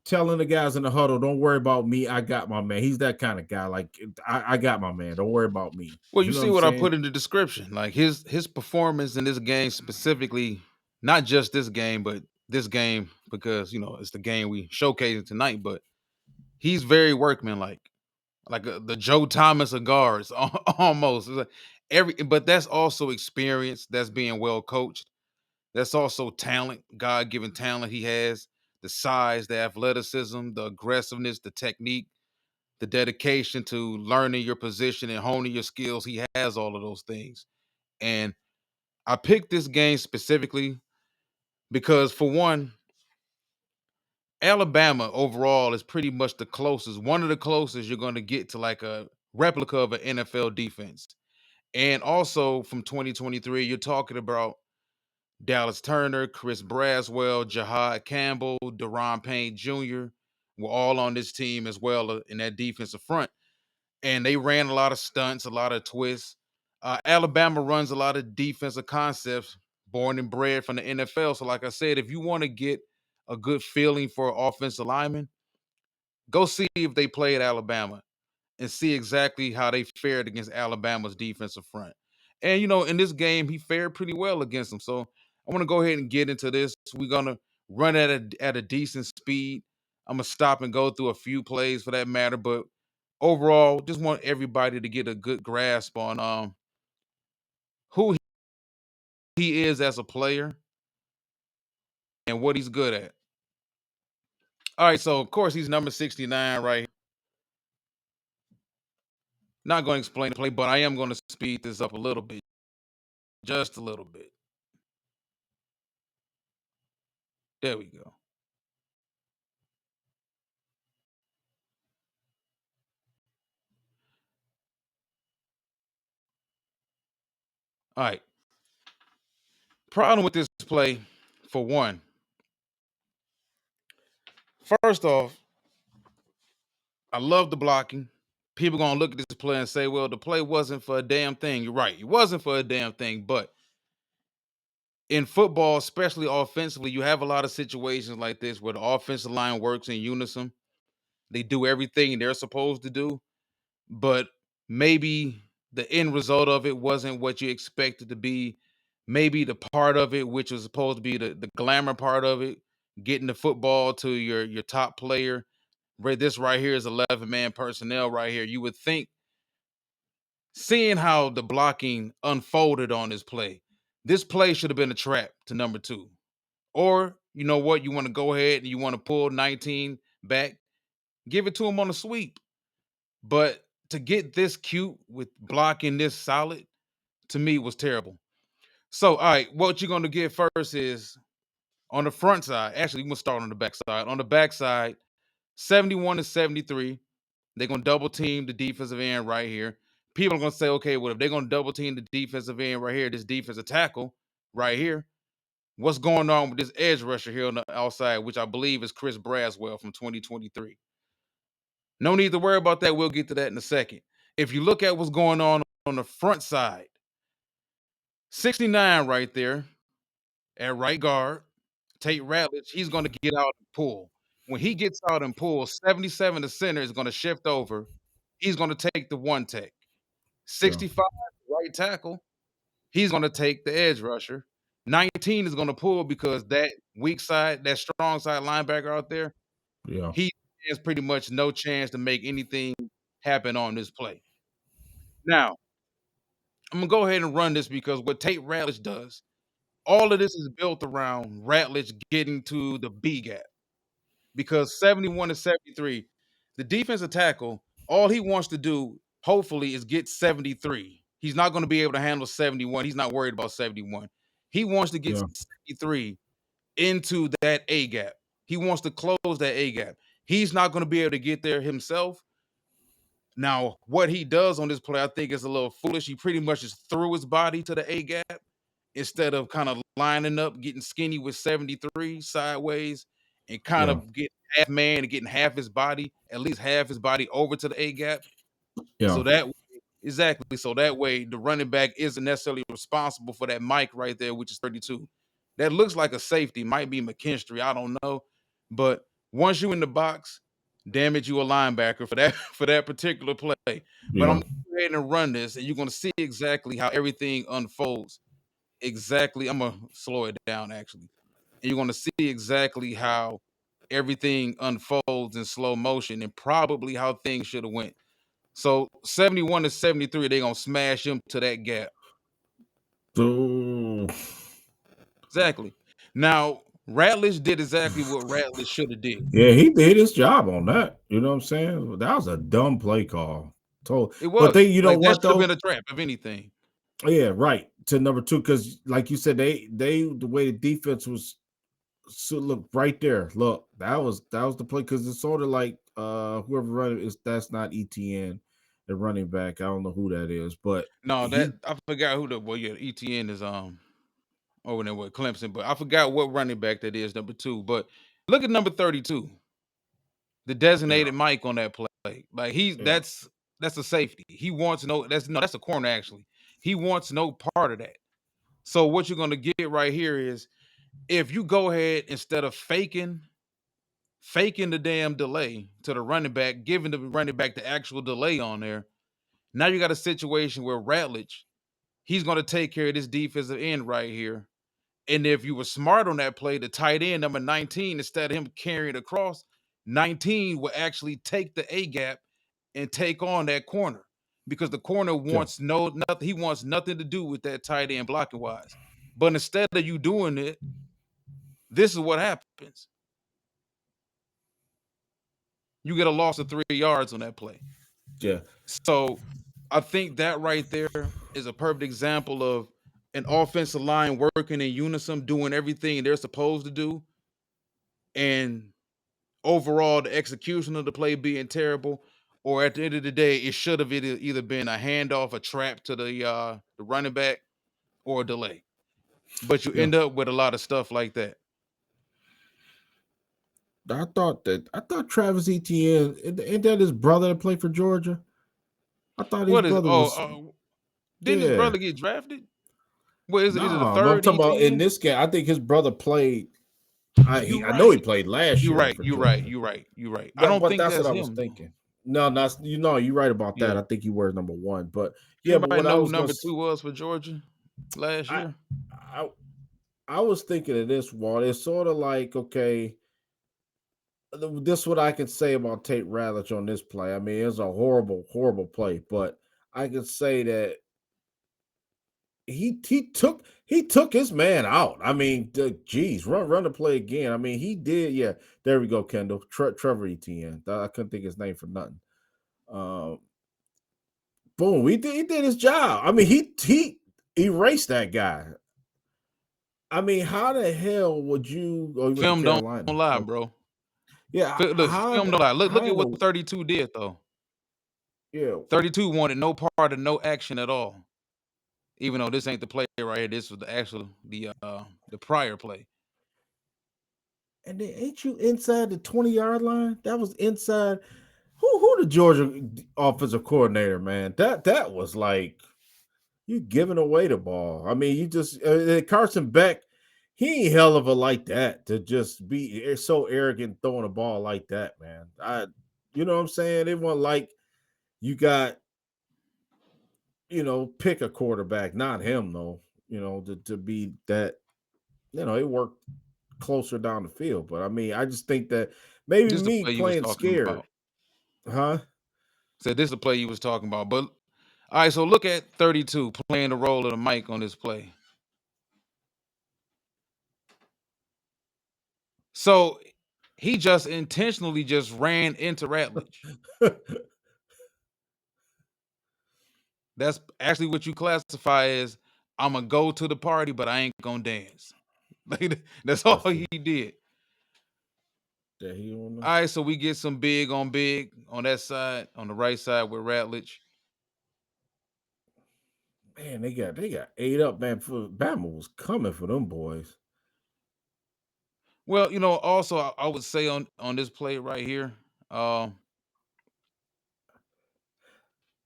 telling the guys in the huddle, don't worry about me. I got my man. He's that kind of guy. Like I got my man. Don't worry about me. Well, you You know what see I'm what I saying? put in the description. Like his performance in this game specifically, not just this game, but this game because it's the game we showcasing tonight. But he's very workmanlike, like the Joe Thomas of guards, almost. It's like but that's also experience. That's being well coached. That's also talent, God given talent he has. The size, the athleticism, the aggressiveness, the technique, the dedication to learning your position and honing your skills. He has all of those things. And I picked this game specifically because, for one, Alabama overall is pretty much one of the closest you're going to get to like a replica of an NFL defense. And also from 2023, you're talking about Dallas Turner, Chris Braswell, Jahad Campbell, Deron Payne Jr. were all on this team as well in that defensive front. And they ran a lot of stunts, a lot of twists, Alabama runs a lot of defensive concepts born and bred from the NFL. So, like I said, if you want to get a good feeling for offensive linemen, go see if they play at Alabama and see exactly how they fared against Alabama's defensive front. And in this game, he fared pretty well against them. So I want to go ahead and get into this. We're gonna run at a decent speed. I'm gonna stop and go through a few plays for that matter, but overall, just want everybody to get a good grasp on who he is as a player and what he's good at. All right, so of course he's number 69 right here. Not going to explain the play, but I am going to speed this up a little bit, just a little bit. There we go. All right. Problem with this play, for one, first off, I love the blocking. People gonna look at this play and say, "Well, the play wasn't for a damn thing." You're right, it wasn't for a damn thing. But in football, especially offensively, you have a lot of situations like this where the offensive line works in unison. They do everything they're supposed to do, but maybe the end result of it wasn't what you expected to be. Maybe the part of it, which was supposed to be the glamour part of it, getting the football to your top player. This right here is 11-man personnel right here. You would think, seeing how the blocking unfolded on this play should have been a trap to number two. Or, you know what, you want to go ahead and you want to pull 19 back, give it to him on a sweep. But to get this cute with blocking this solid, to me, was terrible. So, all right, what you're going to get first is on the front side. Actually, we're going to start on the back side. On the back side, 71 to 73. They're going to double team the defensive end right here. People are going to say, okay, well, if they're going to double team the defensive end right here, this defensive tackle right here, what's going on with this edge rusher here on the outside, which I believe is Chris Braswell from 2023. No need to worry about that. We'll get to that in a second. If you look at what's going on the front side, 69 right there at right guard, Tate Ratledge, he's going to get out and pull. When he gets out and pulls, 77, the center, is going to shift over. He's going to take the one tech. Yeah. 65, right tackle, he's going to take the edge rusher. 19 is going to pull because that weak side, that strong side linebacker out there, Yeah. he has pretty much no chance to make anything happen on this play. Now, I'm going to go ahead and run this because what Tate Ratledge does, all of this is built around Ratledge getting to the B gap. Because 71 to 73, the defensive tackle, all he wants to do, hopefully, is get 73. He's not going to be able to handle 71. He's not worried about 71. He wants to get Yeah. 73 into that A gap. He wants to close that A gap. He's not going to be able to get there himself. Now, what he does on this play, I think, is a little foolish. He pretty much just threw his body to the A gap instead of kind of lining up, getting skinny with 73 sideways and kind Yeah. of get half man and getting half his body, at least half his body over to the A gap. Yeah. So that exactly. So that way the running back isn't necessarily responsible for that mic right there, which is 32. That looks like a safety, might be McKinstry. I don't know. But once you in the box, damn it, you a linebacker for that for that particular play. But I'm Yeah. gonna go ahead and run this, and you're gonna see exactly how everything unfolds. Exactly. I'm gonna slow it down actually. And you're gonna see exactly how everything unfolds in slow motion and probably how things should have went. So 71 to 73, they're gonna smash him to that gap. So Exactly. Now, Ratledge did exactly what Ratledge should have did. yeah, he did his job on that. You know what I'm saying? That was a dumb play call. It But was they, you know like that what should have been though? a trap, if anything. Yeah, right. To number two, because like you said, they the way the defense was, so look right there. Look, that was the play because it's sort of like whoever running is, that's not ETN, the running back. I don't know who that is, but No, that he I forgot who the well, yeah, ETN is over there with Clemson, but I forgot what running back that is, number two. But look at number 32, the yeah, designated Mike on that play. Like yeah, that's a safety. He wants no, that's a corner actually. He wants no part of that. So what you're gonna get right here is if you go ahead instead of faking the damn delay to the running back, giving the running back the actual delay on there. Now you got a situation where Ratledge, he's going to take care of this defensive end right here. And if you were smart on that play, the tight end number 19, instead of him carrying across, 19 will actually take the A gap and take on that corner because the corner Yeah, wants nothing. He wants nothing to do with that tight end blocking wise. But instead of you doing it, this is what happens. You get a loss of 3 yards on that play. yeah, So I think that right there is a perfect example of an offensive line working in unison, doing everything they're supposed to do, and overall the execution of the play being terrible. Or at the end of the day, it should have either been a handoff, a trap to the running back, or a delay. But you yeah. end up with a lot of stuff like that. I thought Travis Etienne, ain't that his brother that played for Georgia? I thought his What is? brother Oh, was, didn't his yeah. brother get drafted? What is it? Is it a Nah, but I'm third talking about in ETN? this game. I think his brother played. You I know he right. played last You year right. for You right. Georgia. You right. You right. I That, don't but think that's what that's I was him though. thinking. No, that's you're right about that. Yeah. I think he wears number one. But yeah, but Anybody what I know who was gonna, number 2 was for Georgia last I, year? I, I was thinking of this, Walt. It's sort of like, okay, this is what I can say about Tate Ratledge on this play. I mean, it was a horrible, horrible play, but I can say that he took his man out. I mean, geez, run the play again. I mean, he did. Yeah, there we go, Kendall. Trevor Etienne. I couldn't think his name for nothing. Um, boom, he did his job. I mean, he erased that guy. I mean, how the hell would you? Oh, he went to Film don't Carolina. lie, Okay. bro. Yeah, Look, film don't lie. Look how at in what the 32 did though. yeah. 32 wanted no part of no action at all. Even though this ain't the play right here, this was the prior play. And then ain't you inside the 20-yard line? That was inside. Who the Georgia offensive coordinator, man? That was like you giving away the ball. I mean, you just Carson Beck, he ain't hell of a like that to just be so arrogant throwing a ball like that, man. You know what I'm saying? It wasn't like you got pick a quarterback, not him though. To be that it worked closer down the field. But I mean, I just think that maybe This is the me play you was playing talking scared, about. huh? Said this is the play you was talking about. But all right, so look at 32 playing the role of the mic on this play. So he just intentionally just ran into Ratledge. That's actually what you classify as I'm gonna go to the party, but I ain't gonna dance. Like, that's all That's the he did. that he on All right, so we get some big on that side, on the right side with Ratledge. man. They got ate up, man. For Bama was coming for them boys. Well, also I would say on this play right here, um,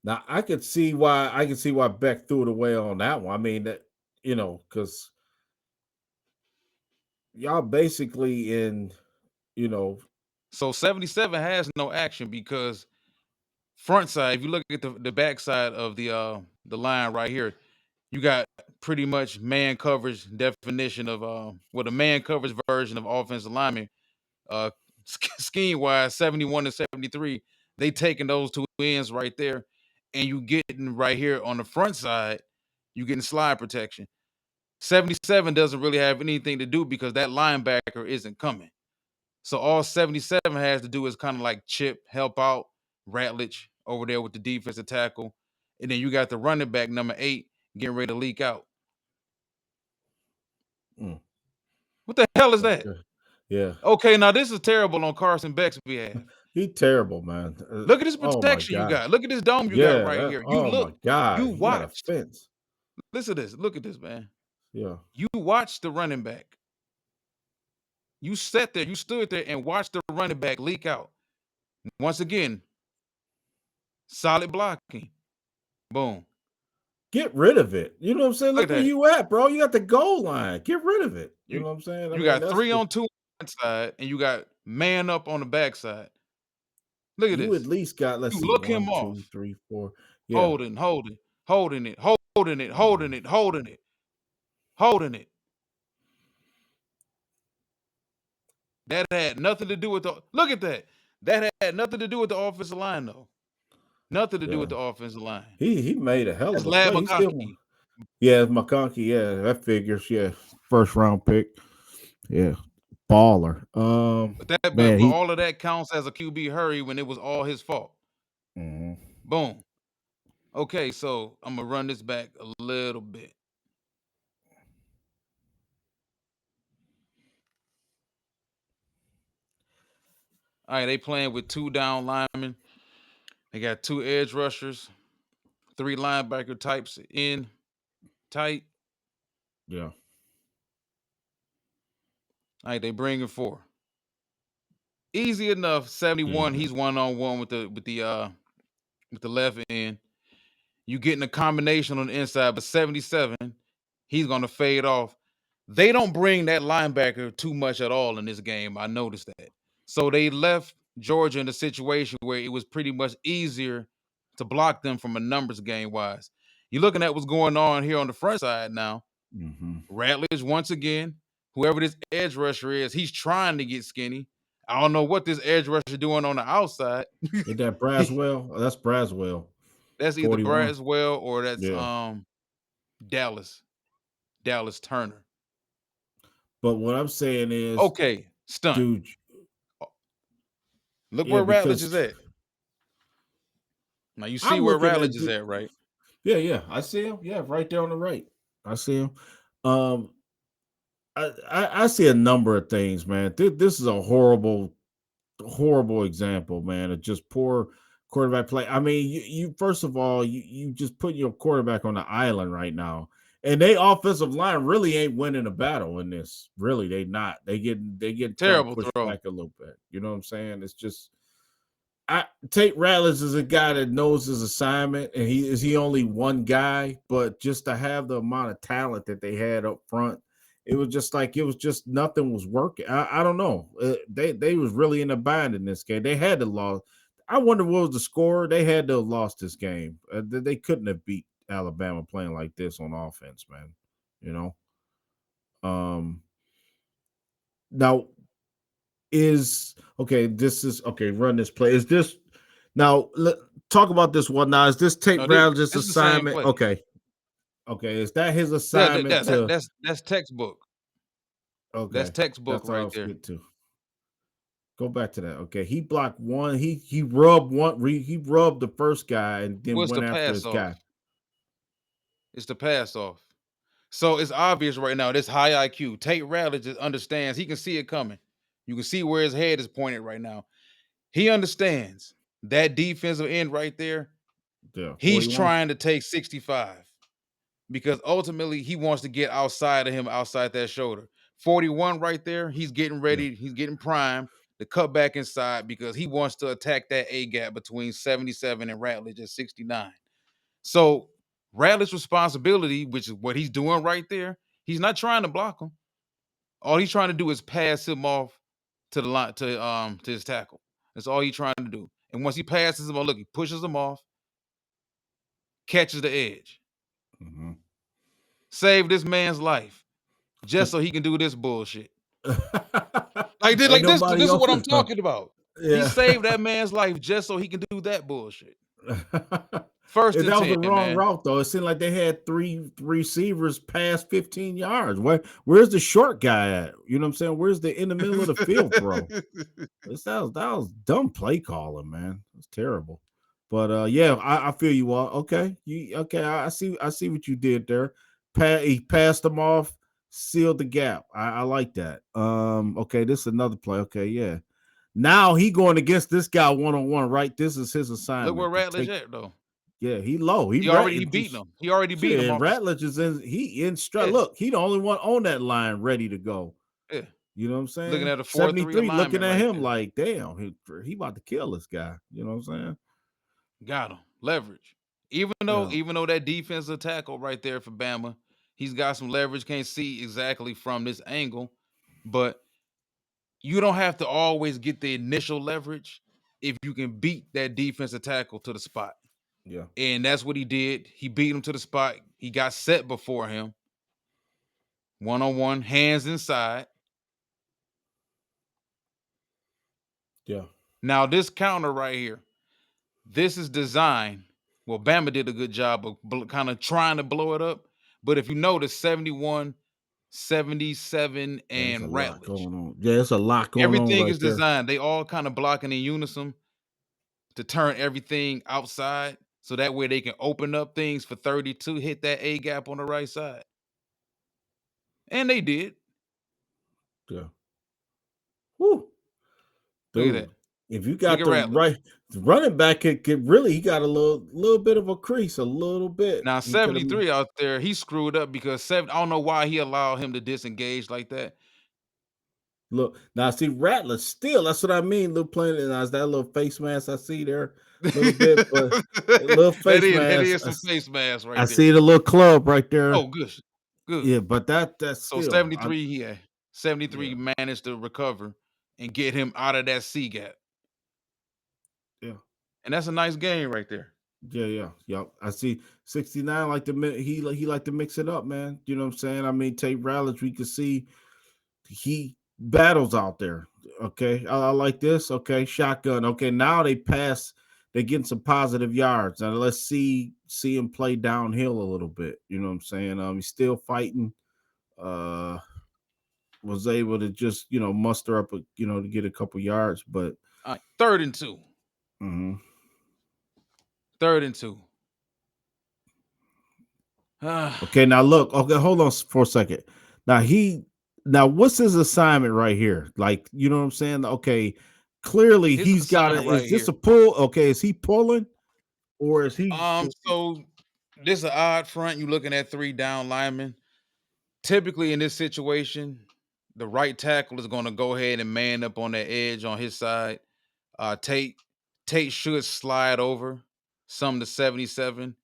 Now I can see why Beck threw it away on that one. I mean that because y'all basically in you know so 77 has no action because front side, if you look at the back side of the line right here, you got pretty much man coverage definition of a man coverage version of offensive lineman. Uh, scheme wise, 71 and 73, they taking those two ends right there, and you getting right here on the front side, you getting slide protection. 77 doesn't really have anything to do because that linebacker isn't coming. So all 77 has to do is kind of like chip, help out Ratledge over there with the defensive tackle. And then you got the running back number 8 getting ready to leak out. mm, What the hell is that? okay. Yeah, Okay, now this is terrible on Carson Beck's behalf. he terrible, man. Look at this Oh my protection you god. got. Look at this dome you got Yeah, right here. You oh my look, you god. He got a watched. fence. Listen to this. Look at this, man. Yeah. You watched the running back. You sat there, you stood there and watched the running back leak out. Once again, solid blocking. Boom. Get rid of it. You know what I'm saying? Look Look at where that. you at, bro. You got the goal line. Get rid of it. You You know what I'm saying? I you mean, got that's 3 the on 2 on one side, and you got man up on the backside. Look at you at this. least got, let's You see, look him one, two, off. three, four. Yeah. Holding it, holding it, holding Mhm. it, holding it, holding it. That had nothing to do with the look at that. That had nothing to do with the offensive line, though. Nothing to do with Yeah. the offensive line. He made a hell That's of a Lad play. He still, McConkey. yeah, McConkey. Yeah, that figures. Yeah, first round pick. Yeah, baller. But Man, he. all of that counts as a QB hurry when it was all his fault. Mhm. Boom. Okay, so I'm gonna run this back a little bit. All right, they playing with 2 down linemen. They got 2 edge rushers, 3 linebacker types in tight. Yeah. All right, they bringing 4. Easy enough. 71. Yeah. He's one on one with the left end. You getting a combination on the inside, but 77, he's gonna fade off. They don't bring that linebacker too much at all in this game. I noticed that. So they left Georgia in a situation where it was pretty much easier to block them from a numbers game wise. You're looking at what's going on here on the front side now. Hmm. Ratledge, once again, whoever this edge rusher is, he's trying to get skinny. I don't know what this edge rusher doing on the outside. Ain't that Braswell? Oh, that's Braswell. That's either 41. Braswell or that's Yeah. Dallas. Dallas Turner. But what I'm saying is, Okay, stunt. dude, Look yeah, where Ratledge because is at. Now you see I'm where looking Ratledge at, is at, right? yeah, yeah, I see him. Yeah, right there on the right. I see him. Um, I see a number of things, man. This is a horrible example, man, of just poor quarterback play. I mean, you first of all, you just put your quarterback on the island right now, and they offensive line really ain't winning a battle in this. Really, they not. They get kind of Terrible pushed throw. back a little bit. You know what I'm saying? It's just Tate Ratledge is a guy that knows his assignment, and he only one guy, but just to have the amount of talent that they had up front, it was just nothing was working. I don't know. They was really in a bind in this game. They had to lose. I wonder what was the score. They had to have lost this game. They couldn't have beat Alabama playing like this on offense, man. You know. Um. Now is okay. This is okay. Run this play. Is this now? Talk about this one. Now, is this Tate No, Ratledge's this is the same assignment? play. Okay, okay. Is that his assignment to? That's textbook. That's Okay, textbook that's all I right was there. get to. Go back to that. Okay, he blocked one. He rubbed one. He rubbed the first guy and then What's the went after pass his off? guy. It's the pass off. So it's obvious right now. This high IQ. Tate Ratledge understands. He can see it coming. You can see where his head is pointed right now. He understands that defensive end right there. Yeah, He's 41. trying to take 65 because ultimately he wants to get outside of him, outside that shoulder. 41 right there. He's getting Yeah. ready. He's getting primed to cut back inside because he wants to attack that A gap between 77 and Ratledge at 69. So Ratledge's responsibility, which is what he's doing right there, he's not trying to block him. All he's trying to do is pass him off to the line to his tackle. That's all he's trying to do. And once he passes him on, look, he pushes him off, catches the edge, Hmm. save this man's life just so he can do this bullshit. Ain't This. nobody This is what I'm open. talking about. He Yeah. saved that man's life just so he can do that bullshit. First And and that was 10, the wrong man. route, though. It seemed like they had three receivers past 15 yards. Where's the short guy at? You know what I'm saying? Where's the in the middle of the field throw? That was dumb play calling, man. It's terrible. But yeah, I feel you all. Okay. Okay, I see what you did there. He passed them off, sealed the gap. I like that. Okay, this is another play. Okay, yeah. Now he going against this guy one-on-one, right? This is his Look where assignment to Ratledge take. at, though. Yeah, he low. He beating him. He already beating him Shit. off the Ratledge is in strut. yeah, Look, he the only one on that line ready to go. yeah. You know what I'm Looking saying? at a 4-3 73 looking alignment at right him there. like, damn, he about to kill this guy. You know what I'm saying? Got him. Leverage. Yeah, Even though that defensive tackle right there for Bama, he's got some leverage. Can't see exactly from this angle, but you don't have to always get the initial leverage if you can beat that defensive tackle to the spot. yeah, And that's what he did. He beat him to the spot. He got set before him, one on one, hands inside. yeah. Now, this counter right here, this is designed. Well, Bama did a good job of kind of trying to blow it up. But if you notice, 71, 77, Yeah, there's a and lot Ratledge, going on. Yeah, there's a lot going on everything right is there. designed. They all kind of blocking in unison to turn everything outside. So that way they can open up things for 32, hit that A gap on the right side. And they did. Yeah. Woo. Look at that. Dude, if you Look got at the Ratledge. right the running back, could really he got a little bit of a crease, a little bit. Now, He could have 73 out there, he screwed up because seven. I don't know why he allowed him to disengage like that. look now. See, Rattler still. That's what I mean. Little playing and that little face mask I see there, a little bit, but a little face That mask. is some face mask I right there. see the little club right there. Oh, good. Good. Yeah, but that's So still. 73, yeah. 73 Yeah, managed to recover and get him out of that C gap. yeah. And that's a nice game right there. Yeah, yeah, yeah. I see 69 like he like to mix it up, man. You know what I'm saying? I mean, Tate Ratledge, we can see he battles out there. Okay. I like this. Okay. Shotgun. Okay. Now they're getting some positive yards. Now let's see him play downhill a little bit. You know what I'm saying? He's still fighting. Uh was able to just, muster up to get a couple yards, but All right, 3rd and 2. mhm. 3rd and 2. Ah, Okay, now look. Okay, hold on for a second. Now what's his assignment right here? Like, you know what I'm saying? Okay, clearly his he's got assignment it. Is right this here. a pull? Okay, is he pulling or is he? So this is an odd front. You looking at 3 down linemen. Typically in this situation, the right tackle is going to go ahead and man up on that edge on his side. Tate should slide over some to 77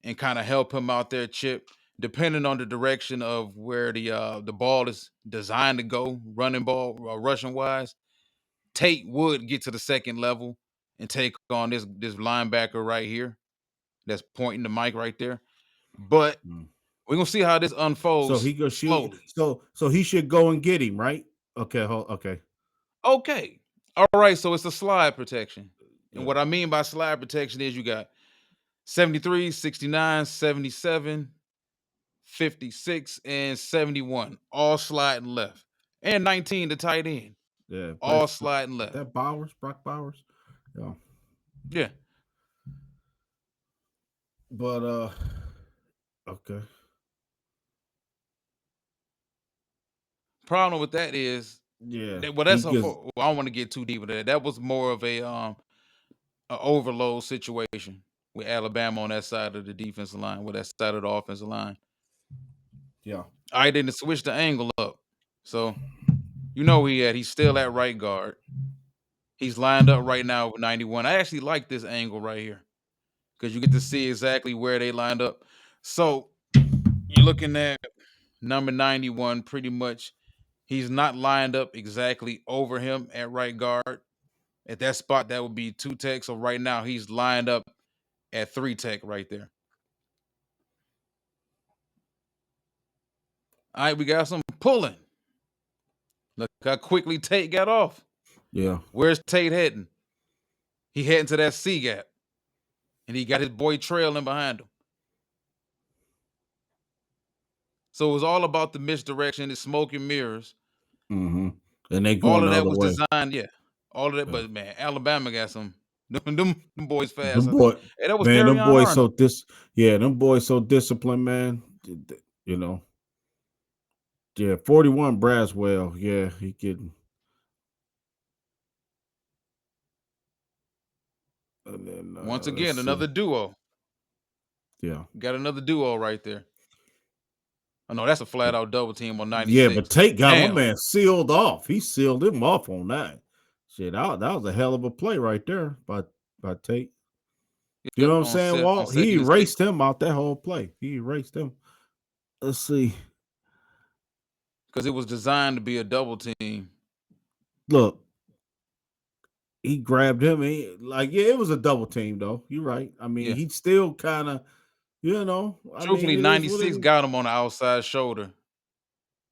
and kind of help him out there, Chip, depending on the direction of where the ball is designed to go, running ball, rushing wise. Tate would get to the second level and take on this linebacker right here that's pointing the mic right there. But Mm. we're gonna see how this So unfolds he go shoot. slowly. So he should go and get him, right? Okay, okay. Okay. All right. So it's a slide protection. And Yeah, what I mean by slide protection is you got 73, 69, 77, 56, and 71, all sliding left. And 19, the tight end, yeah. all sliding left. That Bowers, Brock Bowers. Yeah, Yeah. but okay. Problem with that is Yeah, that, well, he that's a gives. well, I don't want to get too deep into that. That was more of a overload situation with Alabama on that side of the defensive line, with that side of the offensive line. Yeah. I didn't switch the angle up. So he's still at right guard. He's lined up right now with 91. I actually like this angle right here because you get to see exactly where they lined up. So you're looking at number 91 pretty much. He's not lined up exactly over him at right guard. At that spot, that would be 2 tech. So right now he's lined up at 3 tech right there. All right, we got some pulling. Look how quickly Tate got off. Yeah. Where's Tate heading? He heading to that C gap. And he got his boy trailing behind him. So it was all about the misdirection, the smoke and mirrors. Mm-hmm. And they All going of the that other was way. designed, yeah. All of that, Yeah. but man, Alabama got some them boys fast. Them I boy, think. Hey, that was man, them Darion boys Arnold. so yeah, them boys so disciplined, man. You know, yeah, 41 Braswell, yeah, he getting. And then Once let's again, see, another duo. yeah, Got another duo right there. Oh no, that's a flat out double team on yeah, but 96. Tate got my Damn. man sealed off. He sealed him off on that. Shit, that was a hell of a play right there by Tate. You know what I'm On saying? on Walt, he second and 6. erased him out that whole play. He erased him. Let's see. Because it was designed to be a double team. Look, he grabbed him. Yeah, it was a double team though. You're right. I mean, Yeah. he still kind of, I mean, Truthfully, it is what it 96 is. got him on the outside shoulder,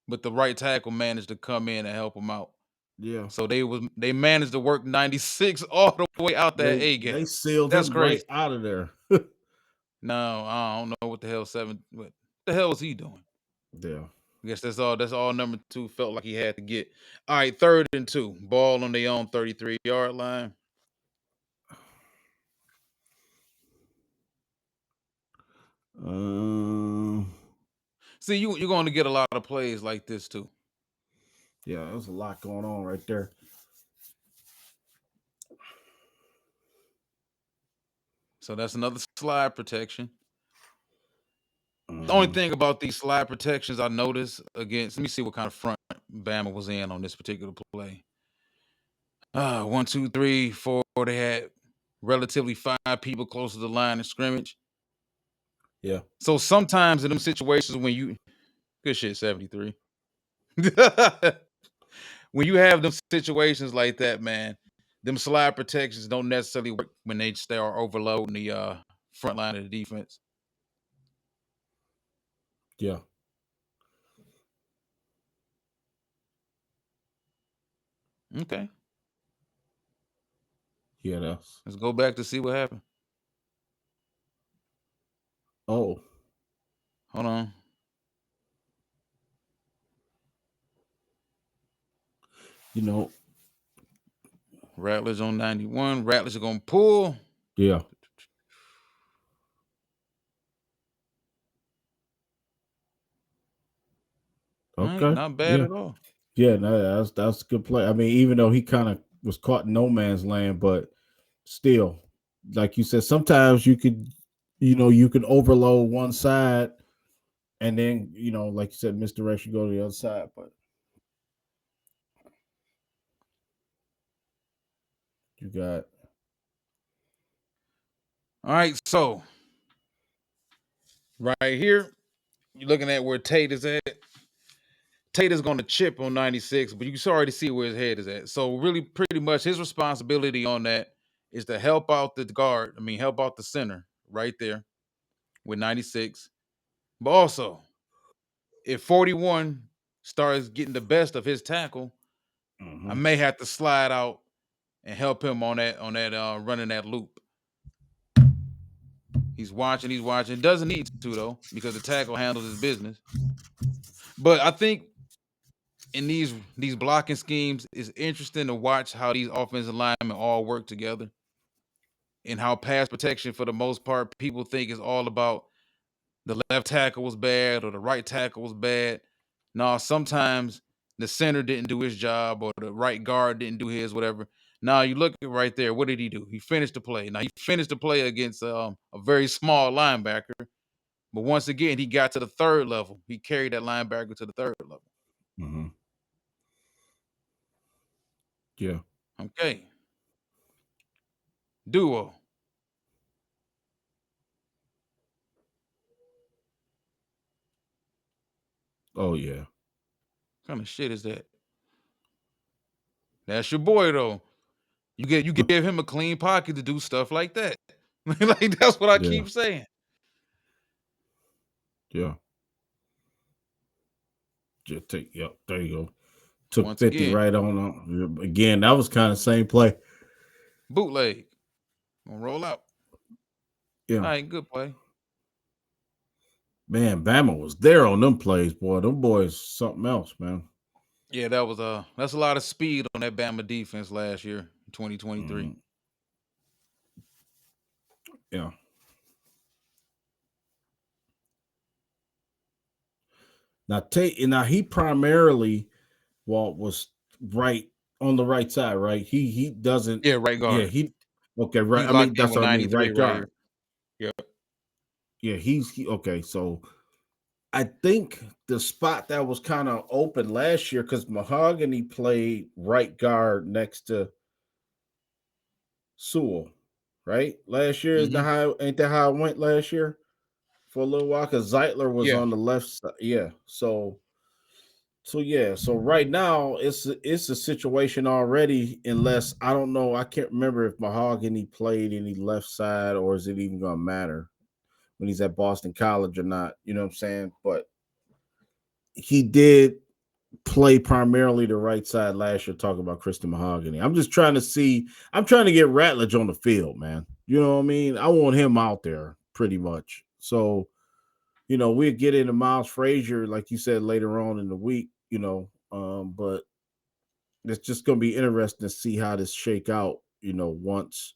but the right tackle managed to come in and help him out. Yeah. So they managed to work 96 all the way out that A They gap. sealed That's him right crazy. out of there. No, I don't know what the hell what the hell was he doing? Yeah. I guess that's all number 2 felt like he had to get. All right, 3rd and 2. Ball on their own 33-yard line. Um. See, you're going to get a lot of plays like this too. Yeah, there's a lot going on right there. So that's another slide protection. The only thing about these slide protections I noticed against, let me see what kind of front Bama was in on this particular play. 1, 2, 3, 4. They had relatively 5 people close to the line of scrimmage. Yeah. So sometimes in them situations when you good shit 73. When you have them situations like that, man, them slide protections don't necessarily work when they start overloading the front line of the defense. Yeah. Okay. Yeah. Let's go back to see what happened. Oh. Hold on. You know. Ratledge on 91. Ratledge are gonna pull. Yeah. All right, Okay. not bad Yeah. at all. Yeah. No, that's a good play. I mean, even though he kind of was caught in no man's land, but still, like you said, sometimes you can overload one side, and then like you said, misdirection go to the other side. But you got All right, so right here, you're looking at where Tate is at. Tate is going to chip on 96, but you can already see where his head is at. So really, pretty much his responsibility on that is to help out the guard. I mean, help out the center right there with 96. But also, if 41 starts getting the best of his tackle, I may have to slide out and help him on that running that loop. He's watching. Doesn't need to though, because the tackle handles his business. But I think in these blocking schemes, it's interesting to watch how these offensive linemen all work together, and how pass protection, for the most part, people think is all about the left tackle was bad or the right tackle was bad. No, sometimes the center didn't do his job or the right guard didn't do his, whatever. Now you look at right there. What did he do? He finished the play. Now he finished the play against a very small linebacker, but once again he got to the 3rd level. He carried that linebacker to the 3rd level. yeah. Okay, duo. Oh yeah. What kind of shit is that? That's your boy though. You give him a clean pocket to do stuff like that. Like that's what I Yeah. keep saying. Yeah. Just take. Yep. There you go. Took Once 50 again, right on. Again, that was kind of same play. bootleg. Gonna roll out. All Yeah. right, good play. Man, Bama was there on them plays, boy. Them boys something else, man. Yeah, that's a lot of speed on that Bama defense last year, 2023. Yeah. Now Tate, now he primarily Walt was right on the right side, right? He doesn't. Yeah, right Yeah, guard. he okay. Right. He's I mean, locked in that's with what I mean. 93 Right right guard. here. Yep. Yeah, okay. So I think the spot that was kind of open last year because Mahogany played right guard next to Sewell. right? Last year is the Hmm. high. Ain't that how it went last year for a little while? Because Zeitler was Yeah. on the left side. Yeah. So yeah. So right now it's a situation already. Unless I don't know, I can't remember if Mahogany played any left side or is it even gonna matter when he's at Boston College or not? You know what I'm saying? But he did play primarily the right side last year. Talking about Christian Mahogany, I'm just trying to see. I'm trying to get Ratledge on the field, man. You know what I mean? I want him out there pretty much. So we'll get into Miles Frazier, like you said, later on in the week. But it's just going to be interesting to see how this shake out. Once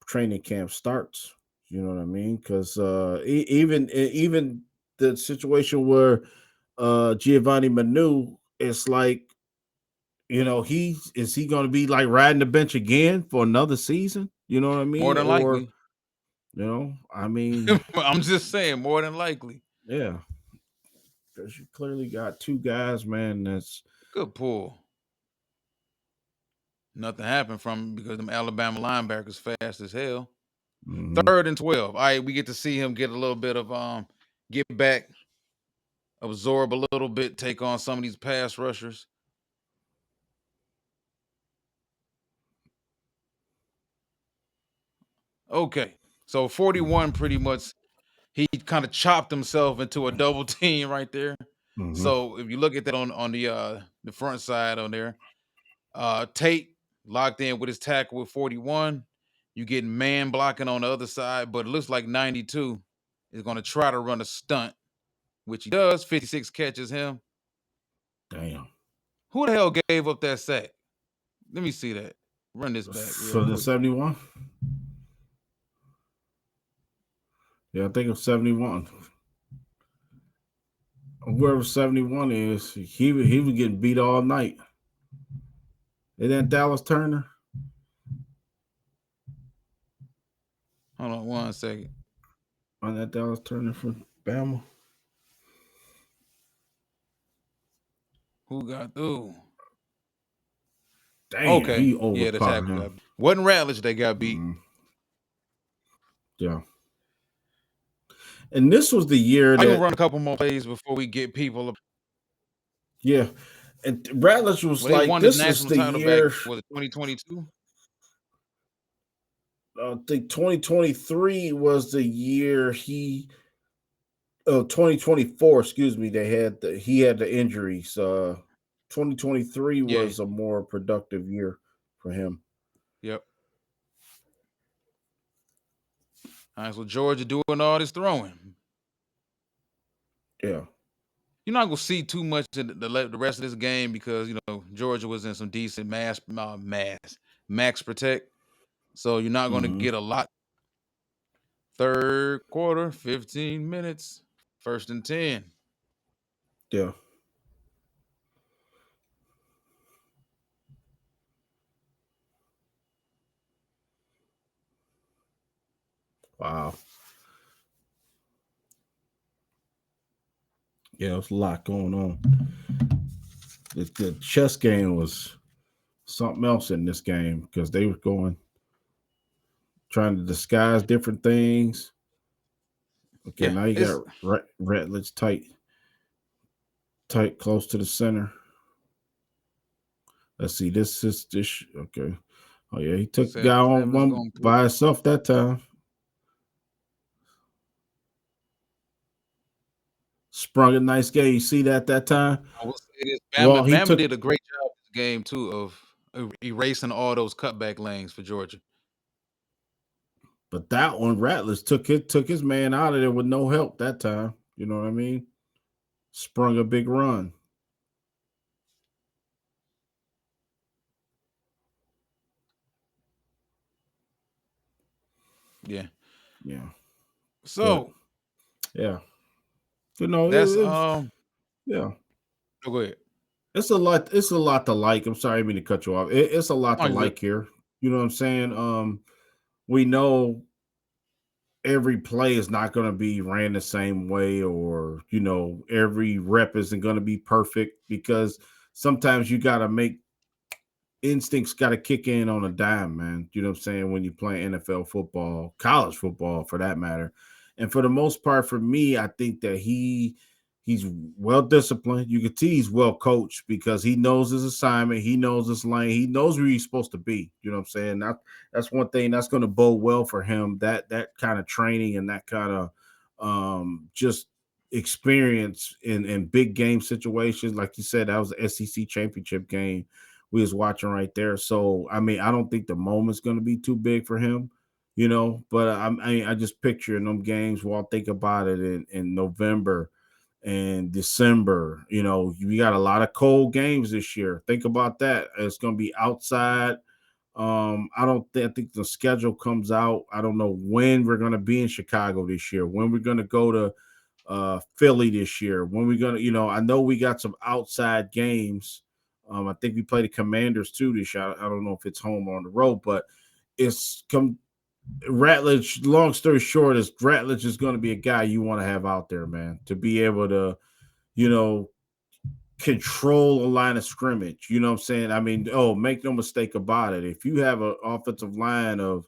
training camp starts. You know what I mean? Because even the situation where Giovanni Manu, it's like he going to be like riding the bench again for another season? You know what I More mean? than Or likely. I mean, I'm just saying, more than likely. yeah, because you clearly got two guys, man. That's Good pull. Nothing happened from because them Alabama linebackers fast as hell. mhm. 3rd and 12. All right, we get to see him get a little bit of get back, absorb a little bit, take on some of these pass rushers. Okay. So 41 pretty much he kind of chopped himself into a double team right there. Mhm. So if you look at that on the front side on there, Tate locked in with his tackle with 41. You get man blocking on the other side, but it looks like 92 is going to try to run a stunt, which he does. 56 catches him. Damn. Who the hell gave up that sack? Let me see that. Run this back real For the quick. 71. Yeah, I think of 71. Whoever 71 is, he was getting beat all night. Is that Dallas Turner? Hold on 1 second. On that Dallas Turner from Bama? Who got through? Damn, Okay. he Yeah, the overpowered tackle him. got beat. Wasn't Ratledge they got beat. Mhm. Yeah. And this was the year I can that, run a couple more plays before we get people. yeah. And Ratledge was Well, they like, won the this was national the title back, year, was it 2022? I think 2023 was the year 2024, excuse me, he had the injuries. 2023 Yeah. was a more productive year for him. Yep. All right, so Georgia doing all this throwing. Yeah. You're not gonna see too much in the rest of this game because Georgia was in some decent max protect, so you're not gonna Hmm. get a lot. 3rd quarter, 15 minutes, 1st and 10. Yeah. Wow. Yeah, there's a lot going on. The chess game was something else in this game because they were going trying to disguise different things. Okay, Yeah, now you it's got Ratledge tight, close to the center. Let's see. This is this. Okay. Oh yeah, he took the guy on seven's one gonna pull. by himself that time. Sprung a nice game. You see that time? I will say this: Well, he Bama took, did a great job this game too of erasing all those cutback lanes for Georgia. but that one Rattlers took his man out of there with no help that time. You know what I mean? Sprung a big run. Yeah. Yeah, but So yeah, that's yeah. go ahead. It's a lot. It's a lot to like. I'm sorry, I didn't mean to cut you off. It's a lot Oh, to you good? like here. You know what I'm saying? We know every play is not going to be ran the same way, or every rep isn't going to be perfect because sometimes you got to make instincts got to kick in on a dime, man. You know what I'm saying? When you play NFL football, college football for that matter. And for the most part, for me, I think that he's well disciplined. You can see he's well coached because he knows his assignment, he knows his lane, he knows where he's supposed to be. You know what I'm saying? That's one thing that's going to bode well for him. That kind of training and that kind of just experience in big game situations. Like you said, that was the SEC championship game we was watching right there. So I mean, I don't think the moment's going to be too big for him, you know. But I just picture in them games while I think about it in November and December. You know, we got a lot of cold games this year. Think about that. It's going to be outside. I think the schedule comes out. I don't know when we're going to be in Chicago this year. When we're going to go to Philly this year. When we're gonna, you know, I know we got some outside games. I think we play the Commanders too this year. I don't know if it's home or on the road, but it's come Ratledge. Long story short, is Ratledge is going to be a guy you want to have out there, man, to be able to, you know, control a line of scrimmage. You know what I'm saying? I mean, oh, make no mistake about it. If you have an offensive line of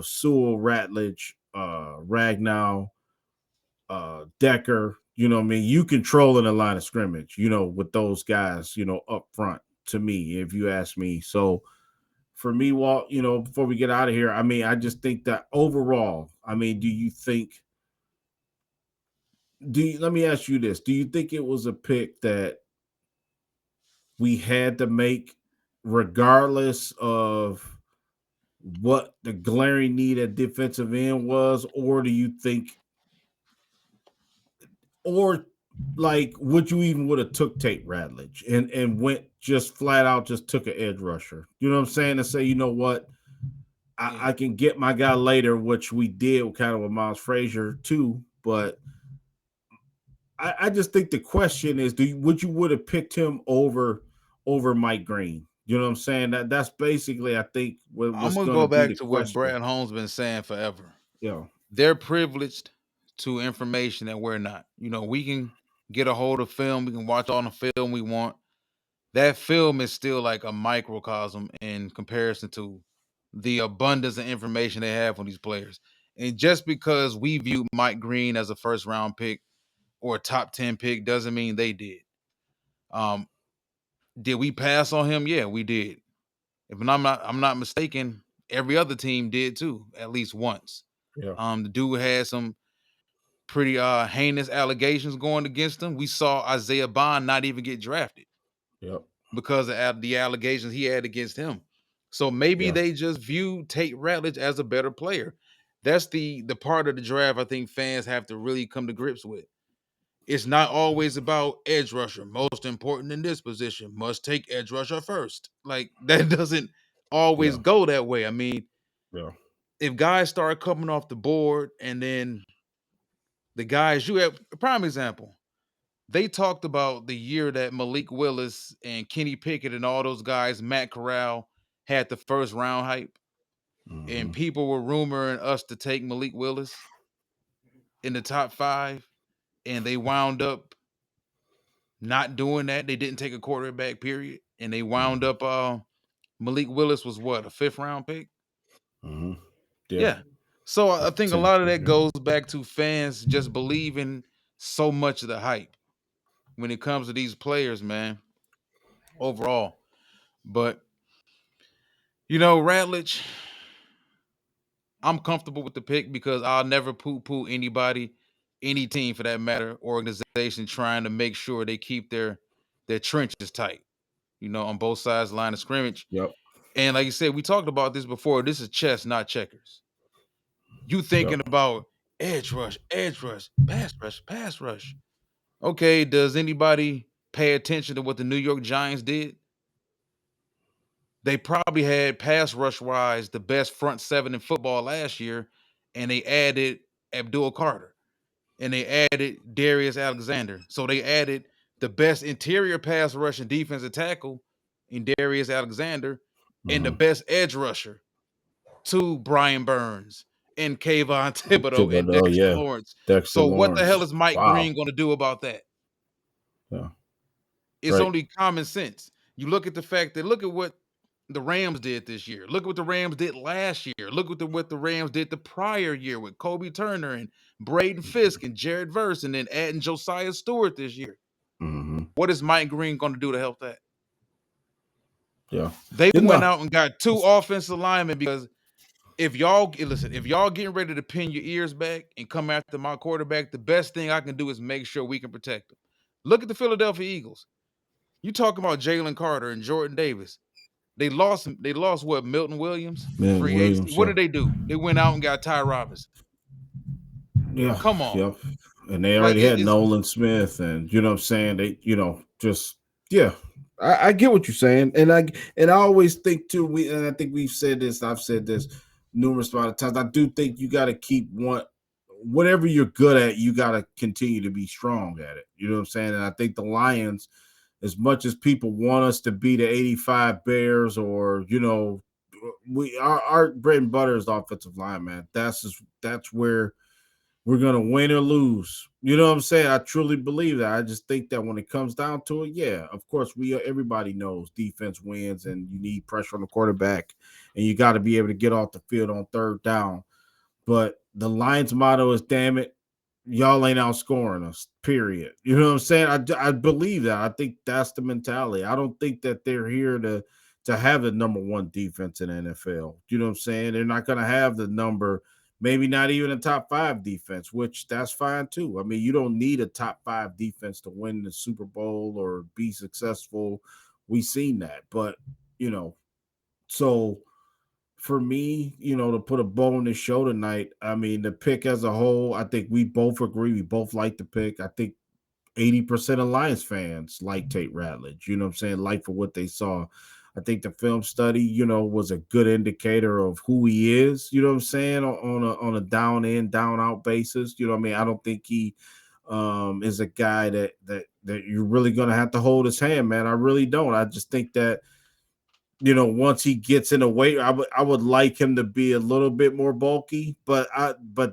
Sewell, Ratledge, Ragnow, Decker, you know what I mean? You controlling the line of scrimmage, you know, with those guys, you know, up front to me, if you ask me. So for me, Walt, you know, before we get out of here, I mean, I just think that overall, I mean, let me ask you this. Do you think it was a pick that we had to make regardless of what the glaring need at defensive end was, or do you think or like would you even would have took Tate Ratledge and went just flat out just took an edge rusher? You know what I'm saying? To say, you know what, I Yeah. can get my guy later, which we did kind of with Miles Frazier too. But I just think the question is, would you would have picked him over Mike Green? You know what I'm saying? That's basically I think I'm what's gonna going to go be back the to what question. Brad Holmes been saying forever. Yeah, They're privileged to information that we're not. You know, we can get a hold of film, we can watch all the film we want. That film is still like a microcosm in comparison to the abundance of information they have on these players. And just because we view Mike Green as a first round pick or a top 10 pick doesn't mean they did. Um, did we pass on him? Yeah, we did. If I'm not mistaken, every other team did too, at least once. yeah, The dude had some pretty heinous allegations going against him. We saw Isaiah Bond not even get drafted yeah, because of the allegations he had against him. So maybe yeah, they just view Tate Ratledge as a better player. That's the part of the draft I think fans have to really come to grips with. It's not always about edge rusher. Most important in this position, must take edge rusher first. Like that doesn't always yeah, go that way. I mean, yeah, if guys start coming off the board and then the guys you have a prime example, they talked about the year that Malik Willis and Kenny Pickett and all those guys, Matt Corral, had the first round hype, and hmm, people were rumoring us to take Malik Willis in the top 5, and they wound up not doing that. They didn't take a quarterback, period, and they wound hmm, up. Malik Willis was what, a 5th round pick? hmm, yeah. Yeah. So I That's think a the 10th lot of pick, that yeah. goes back to fans just believing so much of the hype when it comes to these players, man. Overall, but Ratledge, I'm comfortable with the pick because I'll never poo-poo anybody, any team for that matter, organization trying to make sure they keep their trenches tight, on both sides of the line of scrimmage. Yep, And like you said, we talked about this before. This is chess, not checkers. You yep, thinking about edge rush, pass rush. Okay, does anybody pay attention to what the New York Giants did? They probably had pass rush wise the best front 7 in football last year, and they added Abdul Carter and they added Darius Alexander. So they added the best interior pass rush and defensive tackle in Darius Alexander and the hmm. best edge rusher to Brian Burns and Kayvon Thibodeau and Thibodeau, Dexter yeah. Lawrence. Dexter So what the hell Lawrence. is Mike Wow. Green going to do about that? Yeah. It's Right. only common sense. You look at the fact that look at what the Rams did this year. Look what the Rams did last year. Look what the Rams did the prior year with Kobe Turner and Braden Fisk and Jared Verse, and then adding Josiah Stewart this year. Mm-hmm. What is Mike Green going to do to help that? Yeah. They You went know, out and got two offensive linemen because if y'all getting ready to pin your ears back and come after my quarterback, the best thing I can do is make sure we can protect him. Look at the Philadelphia Eagles. You talking about Jalen Carter and Jordan Davis. They lost what, Milton Williams, man, free agency. Williams. What Yeah. did they do? They went out and got Ty Robinson. Yeah. Come on. Yeah. And they Like already had it's Nolan Smith, and you know what I'm saying. They, just yeah. I get what you're saying, and I always think too. And I think we've said this. I've said this numerous amount of times. I do think you got to keep whatever you're good at. You got to continue to be strong at it. You know what I'm saying? And I think the Lions, as much as people want us to be the '85 Bears, or our bread and butter is the offensive line, man. That's where we're gonna win or lose. You know what I'm saying? I truly believe that. I just think that when it comes down to it, yeah, of course everybody knows defense wins, and you need pressure on the quarterback, and you got to be able to get off the field on third down. But the Lions motto is, damn it, y'all ain't outscoring us, period. You know what I'm saying? I believe that. I think that's the mentality. I don't think that they're here to have the number one defense in the NFL. You know what I'm saying? They're not going to have the number, maybe not even a top five defense, which that's fine too. I mean, you don't need a top five defense to win the Super Bowl or be successful. We've seen that. But, you know, so for me, to put a bow on the show tonight, I mean, the pick as a whole, I think we both agree. We both like the pick. I think 80% of Lions fans like Tate Ratledge, you know what I'm saying? Like for what they saw. I think the film study, was a good indicator of who he is, you know what I'm saying, on a down in, down out basis. You know what I mean? I don't think he is a guy that you're really gonna have to hold his hand, man. I really don't. I just think that once he gets in the weight, I would like him to be a little bit more bulky, but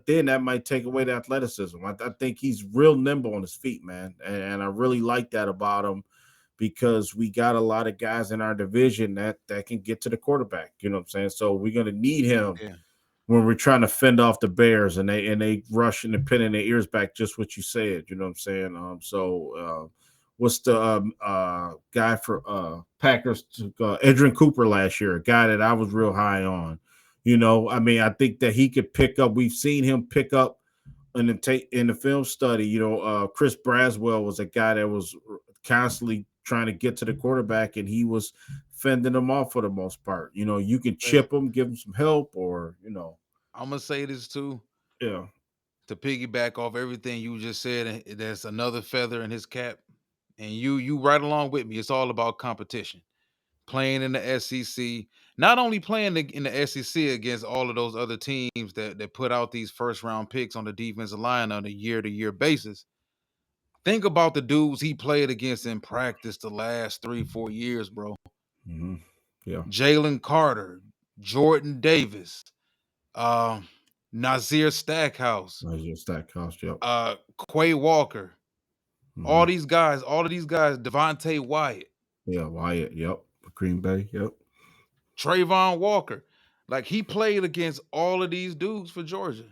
then that might take away the athleticism. I think he's real nimble on his feet, man, and I really like that about him because we got a lot of guys in our division that can get to the quarterback. You know what I'm saying? So we're gonna need him yeah. when we're trying to fend off the Bears and they rush and pinning their ears back, just what you said. You know what I'm saying? What's the guy for Packers? Edrin Cooper last year, a guy that I was real high on. I mean, I think that he could pick up. We've seen him pick up in the film study. Chris Braswell was a guy that was constantly trying to get to the quarterback, and he was fending them off for the most part. You can Hey, chip him, give him some help, or I'm gonna say this too yeah. to piggyback off everything you just said. And there's another feather in his cap, and you right along with me. It's all about competition. Playing in the SEC, not only playing in the SEC against all of those other teams that put out these first round picks on the defensive line on a year to year basis. Think about the dudes he played against in practice the last 3-4 years, bro. Mm-hmm. Yeah. Jalen Carter, Jordan Davis, um, Nazir Stackhouse, That's your stack cost. Yep. uh, Quay Walker, Mm-hmm. all of these guys, Devontae Wyatt, Yeah. Wyatt. Yep. Green Bay. Yep. Trayvon Walker. Like he played against all of these dudes for Georgia.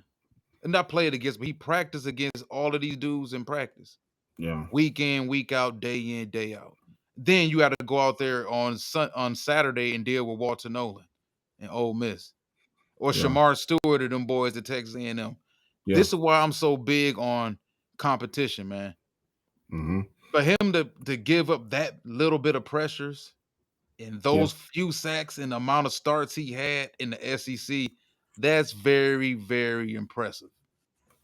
And not played against, but he practiced against all of these dudes in practice. Yeah. Week in, week out, day in, day out. Then you got to go out there on Saturday and deal with Walter Nolan and Ole Miss. Or Yeah. Shamar Stewart or them boys at Texas A&M. Yeah. This is why I'm so big on competition, man. Mm-hmm. For him to give up that little bit of pressures and Yeah. those few sacks and the amount of starts he had in the SEC, that's very, very impressive.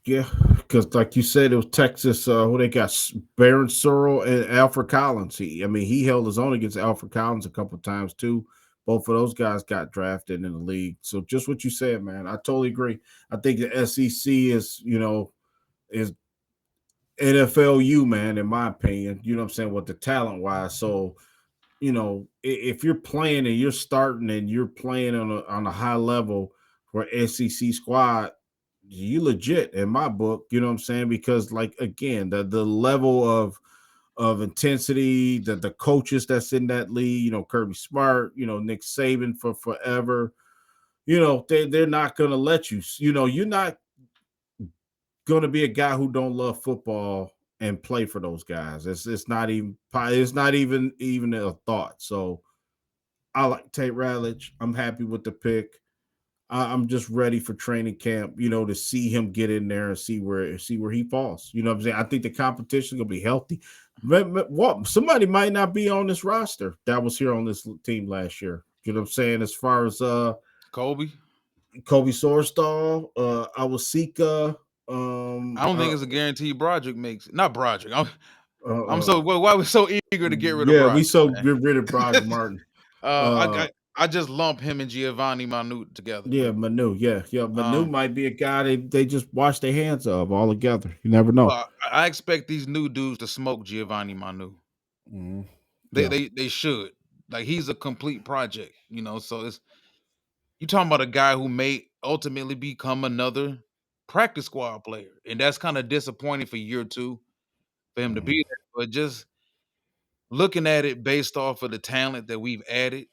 Yeah. Because like you said, it was Texas. Who they got? Baron Sorrell and Alfred Collins. He held his own against Alfred Collins a couple times too. Both of those guys got drafted in the league. So just what you said, man. I totally agree. I think the SEC is NFLU, man, in my opinion. You know what I'm saying, with the talent wise. So, if you're playing and you're starting and you're playing on a high level for SEC squad, you legit in my book. You know what I'm saying? Because like again, the level of of intensity. The coaches that's in that league, Kirby Smart, Nick Saban for forever. They're not gonna let you. You're not gonna be a guy who don't love football and play for those guys. It's not even a thought. So I like Tate Ratledge. I'm happy with the pick. I'm just ready for training camp, to see him get in there and see where he falls. You know what I'm saying? I think the competition gonna be healthy. Somebody might not be on this roster that was here on this team last year. You know what I'm saying? As far as Kobe. Kobe Sorstal, Awasika, I don't think it's a guarantee Broderick makes. Not Broderick. I'm uh, so why we so eager to get rid of yeah, we Broderick, so man? get rid of Broderick Martin. I Uh, I just lump him and Giovanni Minute together. yeah, Manu. Yeah, Manu Um, might be a guy they just wash their hands of all together. You never know. well, I expect these new dudes to smoke Giovanni Minute. Mhm. They Yeah, they they should. Like he's a complete project, you know. So it's you talking about a guy who may ultimately become another practice squad player, and that's kind of disappointing for year two for him to mhm, be there. But just looking at it based off of the talent that we've added,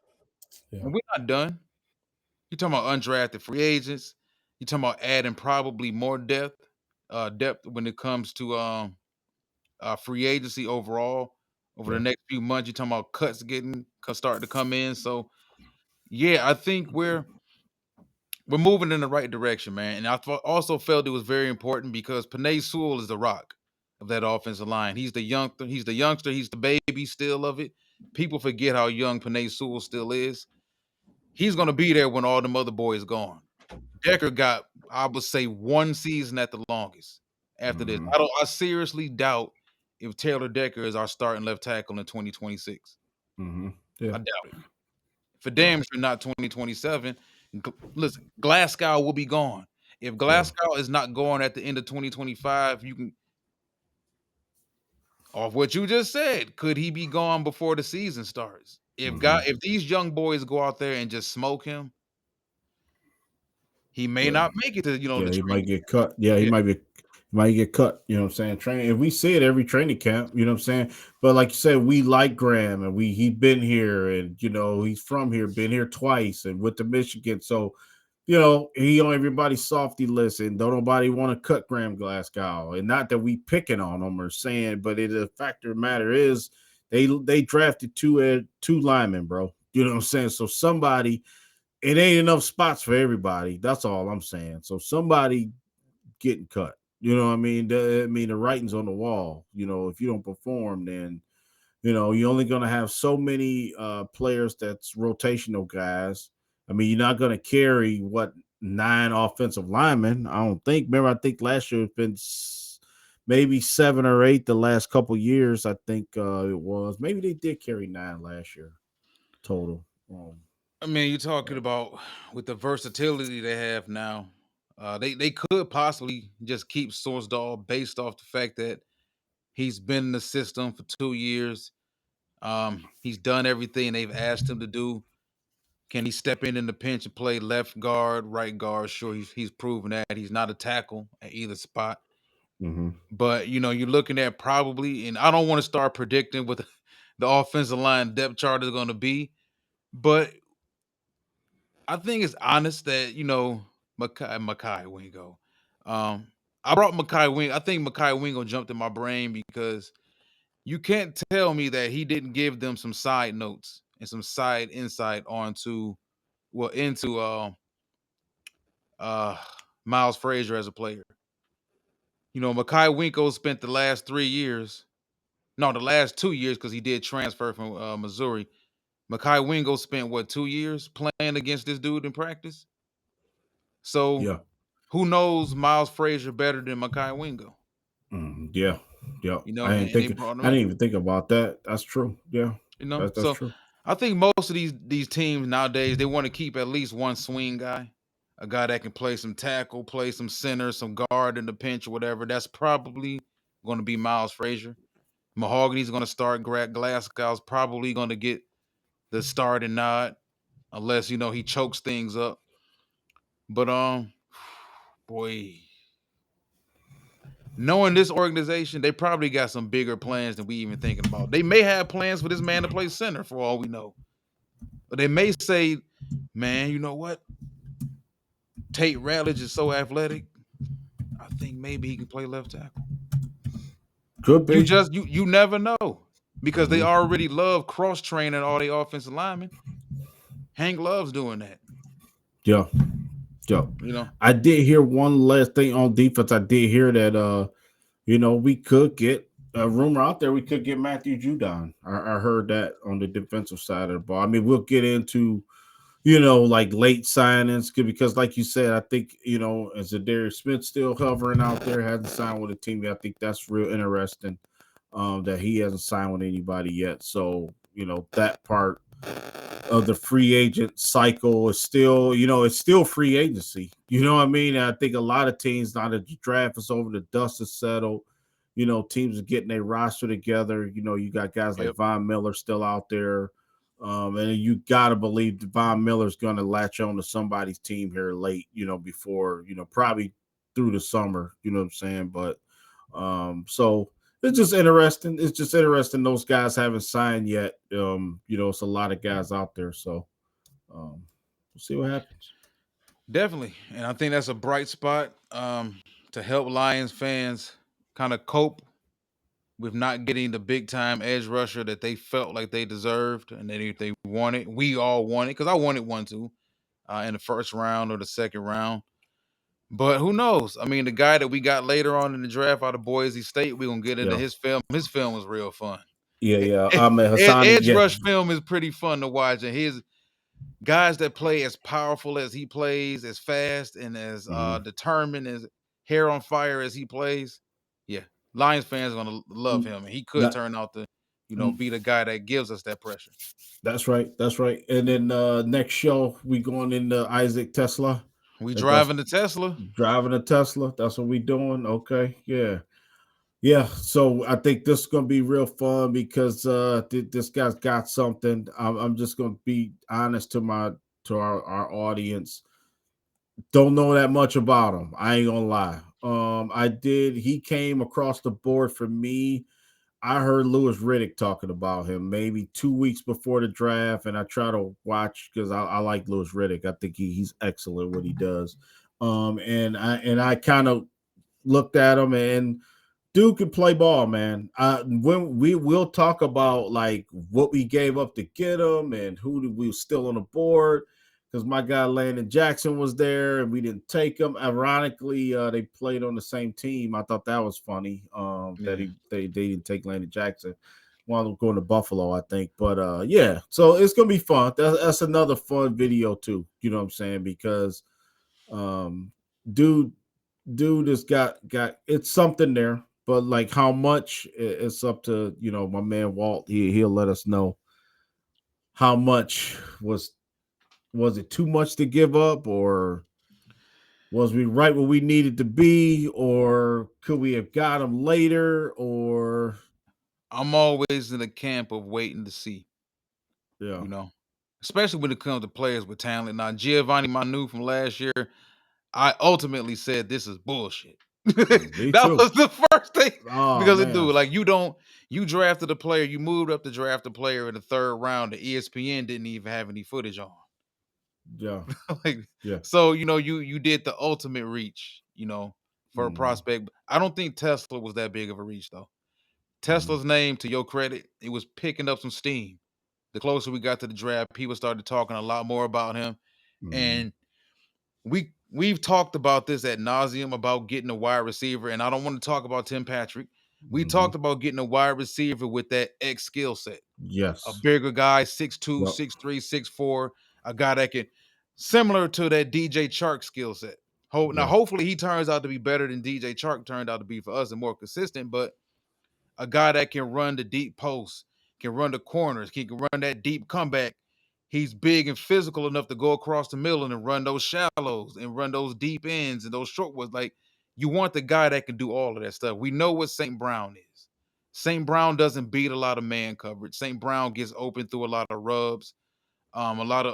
yeah, and we're not done. You're talking about undrafted free agents. You're talking about adding probably more depth when it comes to free agency overall over the yeah, next few months. You're talking about starting to come in. So yeah, I think we're moving in the right direction, man. And also felt it was very important because Panay Sewell is the rock of that offensive line. He's the youngster, he's the baby still of it. People forget how young Panay Sewell still is. He's gonna be there when all them other boys gone. Decker got, I would say, one season at the longest after this. mhm, I seriously doubt if Taylor Decker is our starting left tackle in 2026. mhm, yeah, I doubt it. For yeah, damn sure not 2027. Listen, Glasgow will be gone. If yeah, Glasgow is not going at the end of 2025, you can off what you just said, could he be gone before the season starts? mhm, If these young boys go out there and just smoke him, he may yeah. not make it to, Yeah, the he might training get camp. cut. Yeah, he Yeah. might get cut. You know what I'm saying? Training. If we see it every training camp, you know what I'm saying. But like you said, we like Graham, and he's been here, and he's from here, been here twice, and with the Michigan. So, he on everybody's softy list, and don't nobody want to cut Graham Glasgow. And not that we picking on him or saying, but the factor of the matter is they drafted two linemen, bro. You know what I'm saying? So somebody, it ain't enough spots for everybody. That's all I'm saying. So somebody getting cut. You know what I mean? The writing's on the wall. If you don't perform, then you're only gonna have so many players that's rotational guys. I mean, you're not gonna carry what, 9 offensive linemen. I don't think. Remember, I think last year it's been maybe 7 or 8 the last couple years. I think it was. Maybe they did carry 9 last year total. I mean, you're talking Yeah. about with the versatility they have now, they could possibly just keep Sourcedall based off the fact that he's been in the system for 2 years. He's done everything they've asked him to do. Can he step in the pinch and play left guard, right guard? Sure, he's proven that he's not a tackle at either spot. Mm-hmm. But you're looking at probably, and I don't want to start predicting what the offensive line depth chart is going to be, but I think it's honest that Makai Wingo. I brought Makai Wing. I think Makai Wingo jumped in my brain because you can't tell me that he didn't give them some side notes and some side insight into uh Miles Frazier as a player. Makai Winko spent the last 3 years, no, the last 2 years because he did transfer from Missouri. Makai Wingo spent what 2 years playing against this dude in practice. So Yeah. who knows Miles Frazier better than Makai Wingo? Yeah. Yeah. And they brought him I in. didn't even think about that. That's true. Yeah. That's So true. I think most of these teams nowadays they want to keep at least one swing guy, a guy that can play some tackle, play some center, some guard in the pinch or whatever. That's probably going to be Miles Frazier. Mahogany's going to start. Glasgow's probably going to get the start and nod, unless he chokes things up. But boy, Knowing this organization, they probably got some bigger plans than we even thinking about. They may have plans for this man to play center for all we know. But they may say, man, you know what? Tate Ratledge is so athletic. I think maybe he can play left tackle. Could You be. just you never know because they Mhm. already love cross training all the offensive linemen. Hank loves doing that. Yeah, yeah. You know, I did hear one last thing on defense. I did hear that we could get a rumor out there. We could get Matthew Judon. I heard that on the defensive side of the ball. I mean, we'll get into like late signings because, like you said, I think as a Darius Smith still hovering out there, hasn't signed with a team yet. I think that's real interesting. That he hasn't signed with anybody yet. So that part of the free agent cycle is still, it's still free agency. You know what I mean? And I think a lot of teams now that the draft is over, the dust is settled. Teams are getting their roster together. You got guys like yep. Von Miller still out there. And you got to believe Von Miller's going to latch on to somebody's team here late, before, probably through the summer, you know what I'm saying? But so it's just interesting. It's just interesting those guys haven't signed yet. It's a lot of guys out there. So we'll see what happens. Definitely. And I think that's a bright spot to help Lions fans kind of cope with not getting the big time edge rusher that they felt like they deserved and that if they wanted. We all wanted because I wanted one too in the first round or the second round. But who knows? I mean, the guy that we got later on in the draft out of Boise State, we're gonna get into Yeah. his film. His film was real fun. Yeah, yeah. Ahmed Hassani. Edge Yeah. rush film is pretty fun to watch, and his guys that play as powerful as he plays, as fast and as Mm-hmm. determined as hair on fire as he plays. Yeah, Lions fans are gonna love him, and he could Not, turn out to, mm, be the guy that gives us that pressure. that's right. That's right. And then next show we going into Isaac Tesla. We That's driving the Tesla. driving a Tesla. That's what we doing. Okay. Yeah. Yeah, so I think this is gonna be real fun because this guy's got something. I'm just gonna be honest to our audience. Don't know that much about him. I ain't gonna lie. I did. He came across the board for me. I heard Lewis Riddick talking about him maybe 2 weeks before the draft, and I try to watch because I like Lewis Riddick. I think he's excellent what he does. And I kind of looked at him and dude can play ball, man. When we will talk about like what we gave up to get him and who we were still on the board because my guy Landon Jackson was there and we didn't take him. Ironically, they played on the same team. I thought that was funny. That Yeah, they didn't take Landon Jackson. Wound up going to Buffalo, I think. But yeah, so it's gonna be fun. That's another fun video too. You know what I'm saying? Because um, dude has got it's something there, but like how much it's up to my man Walt. He'll let us know how much was it too much to give up, or was we right where we needed to be, or could we have got him later, or I'm always in the camp of waiting to see. yeah. You know, especially when it comes to players with talent. Now, Giovanni Manu from last year, I ultimately said this is bullshit. Me That too. was the first thing Oh because it man. do like you drafted a player, you moved up to draft a player in the third round. The ESPN didn't even have any footage on. Yeah. Like, Yeah. so you did the ultimate reach, for a Mm-hmm. prospect. I don't think Tesla was that big of a reach though. Mm-hmm. Tesla's name, to your credit, it was picking up some steam. The closer we got to the draft, people started talking a lot more about him. Mm-hmm. And we've talked about this at nauseum about getting a wide receiver, and I don't want to talk about Tim Patrick. We Mm-hmm. talked about getting a wide receiver with that X skill set, a Yes. bigger guy, 6'2", Yep. 6'3", 6'4", a guy that can similar to that DJ Chark skill set. Now, Yeah. hopefully, he turns out to be better than DJ Chark turned out to be for us and more consistent. But a guy that can run the deep posts, can run the corners, he can run that deep comeback. He's big and physical enough to go across the middle and run those shallows and run those deep ends and those short ones. Like, you want the guy that can do all of that stuff. We know what St. Brown is. St. Brown doesn't beat a lot of man coverage. St. Brown gets open through a lot of rubs, a lot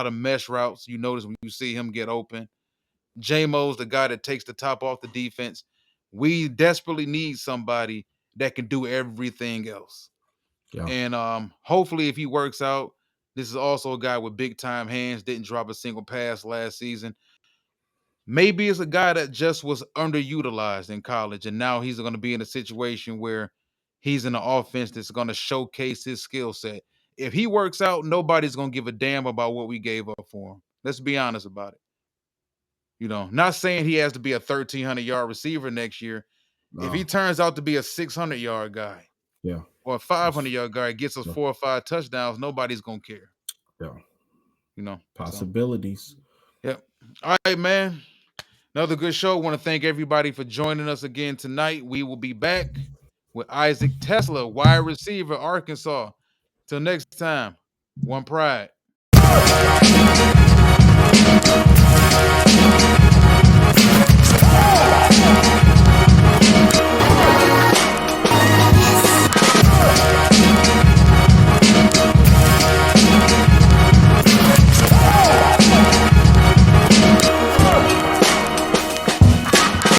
of mesh routes. You notice when you see him get open. J-Mo's the guy that takes the top off the defense. We desperately need somebody that can do everything else. Yeah. And hopefully, if he works out, this is also a guy with big time hands. Didn't drop a single pass last season. Maybe it's a guy that just was underutilized in college, and now he's going to be in a situation where he's in an offense that's going to showcase his skill set. If he works out, nobody's going to give a damn about what we gave up for him. Let's be honest about it. Not saying he has to be a 1,300-yard receiver next year. If he No. turns out to be a 600-yard guy Yeah. or a That's 500-yard guy, gets us yeah. 4 or 5 touchdowns, nobody's going to care. Yeah. So, Possibilities. yep. All right, man. Another good show. Want to thank everybody for joining us again tonight. We will be back with Isaac Tesla, wide receiver, Arkansas. Till next time, one pride.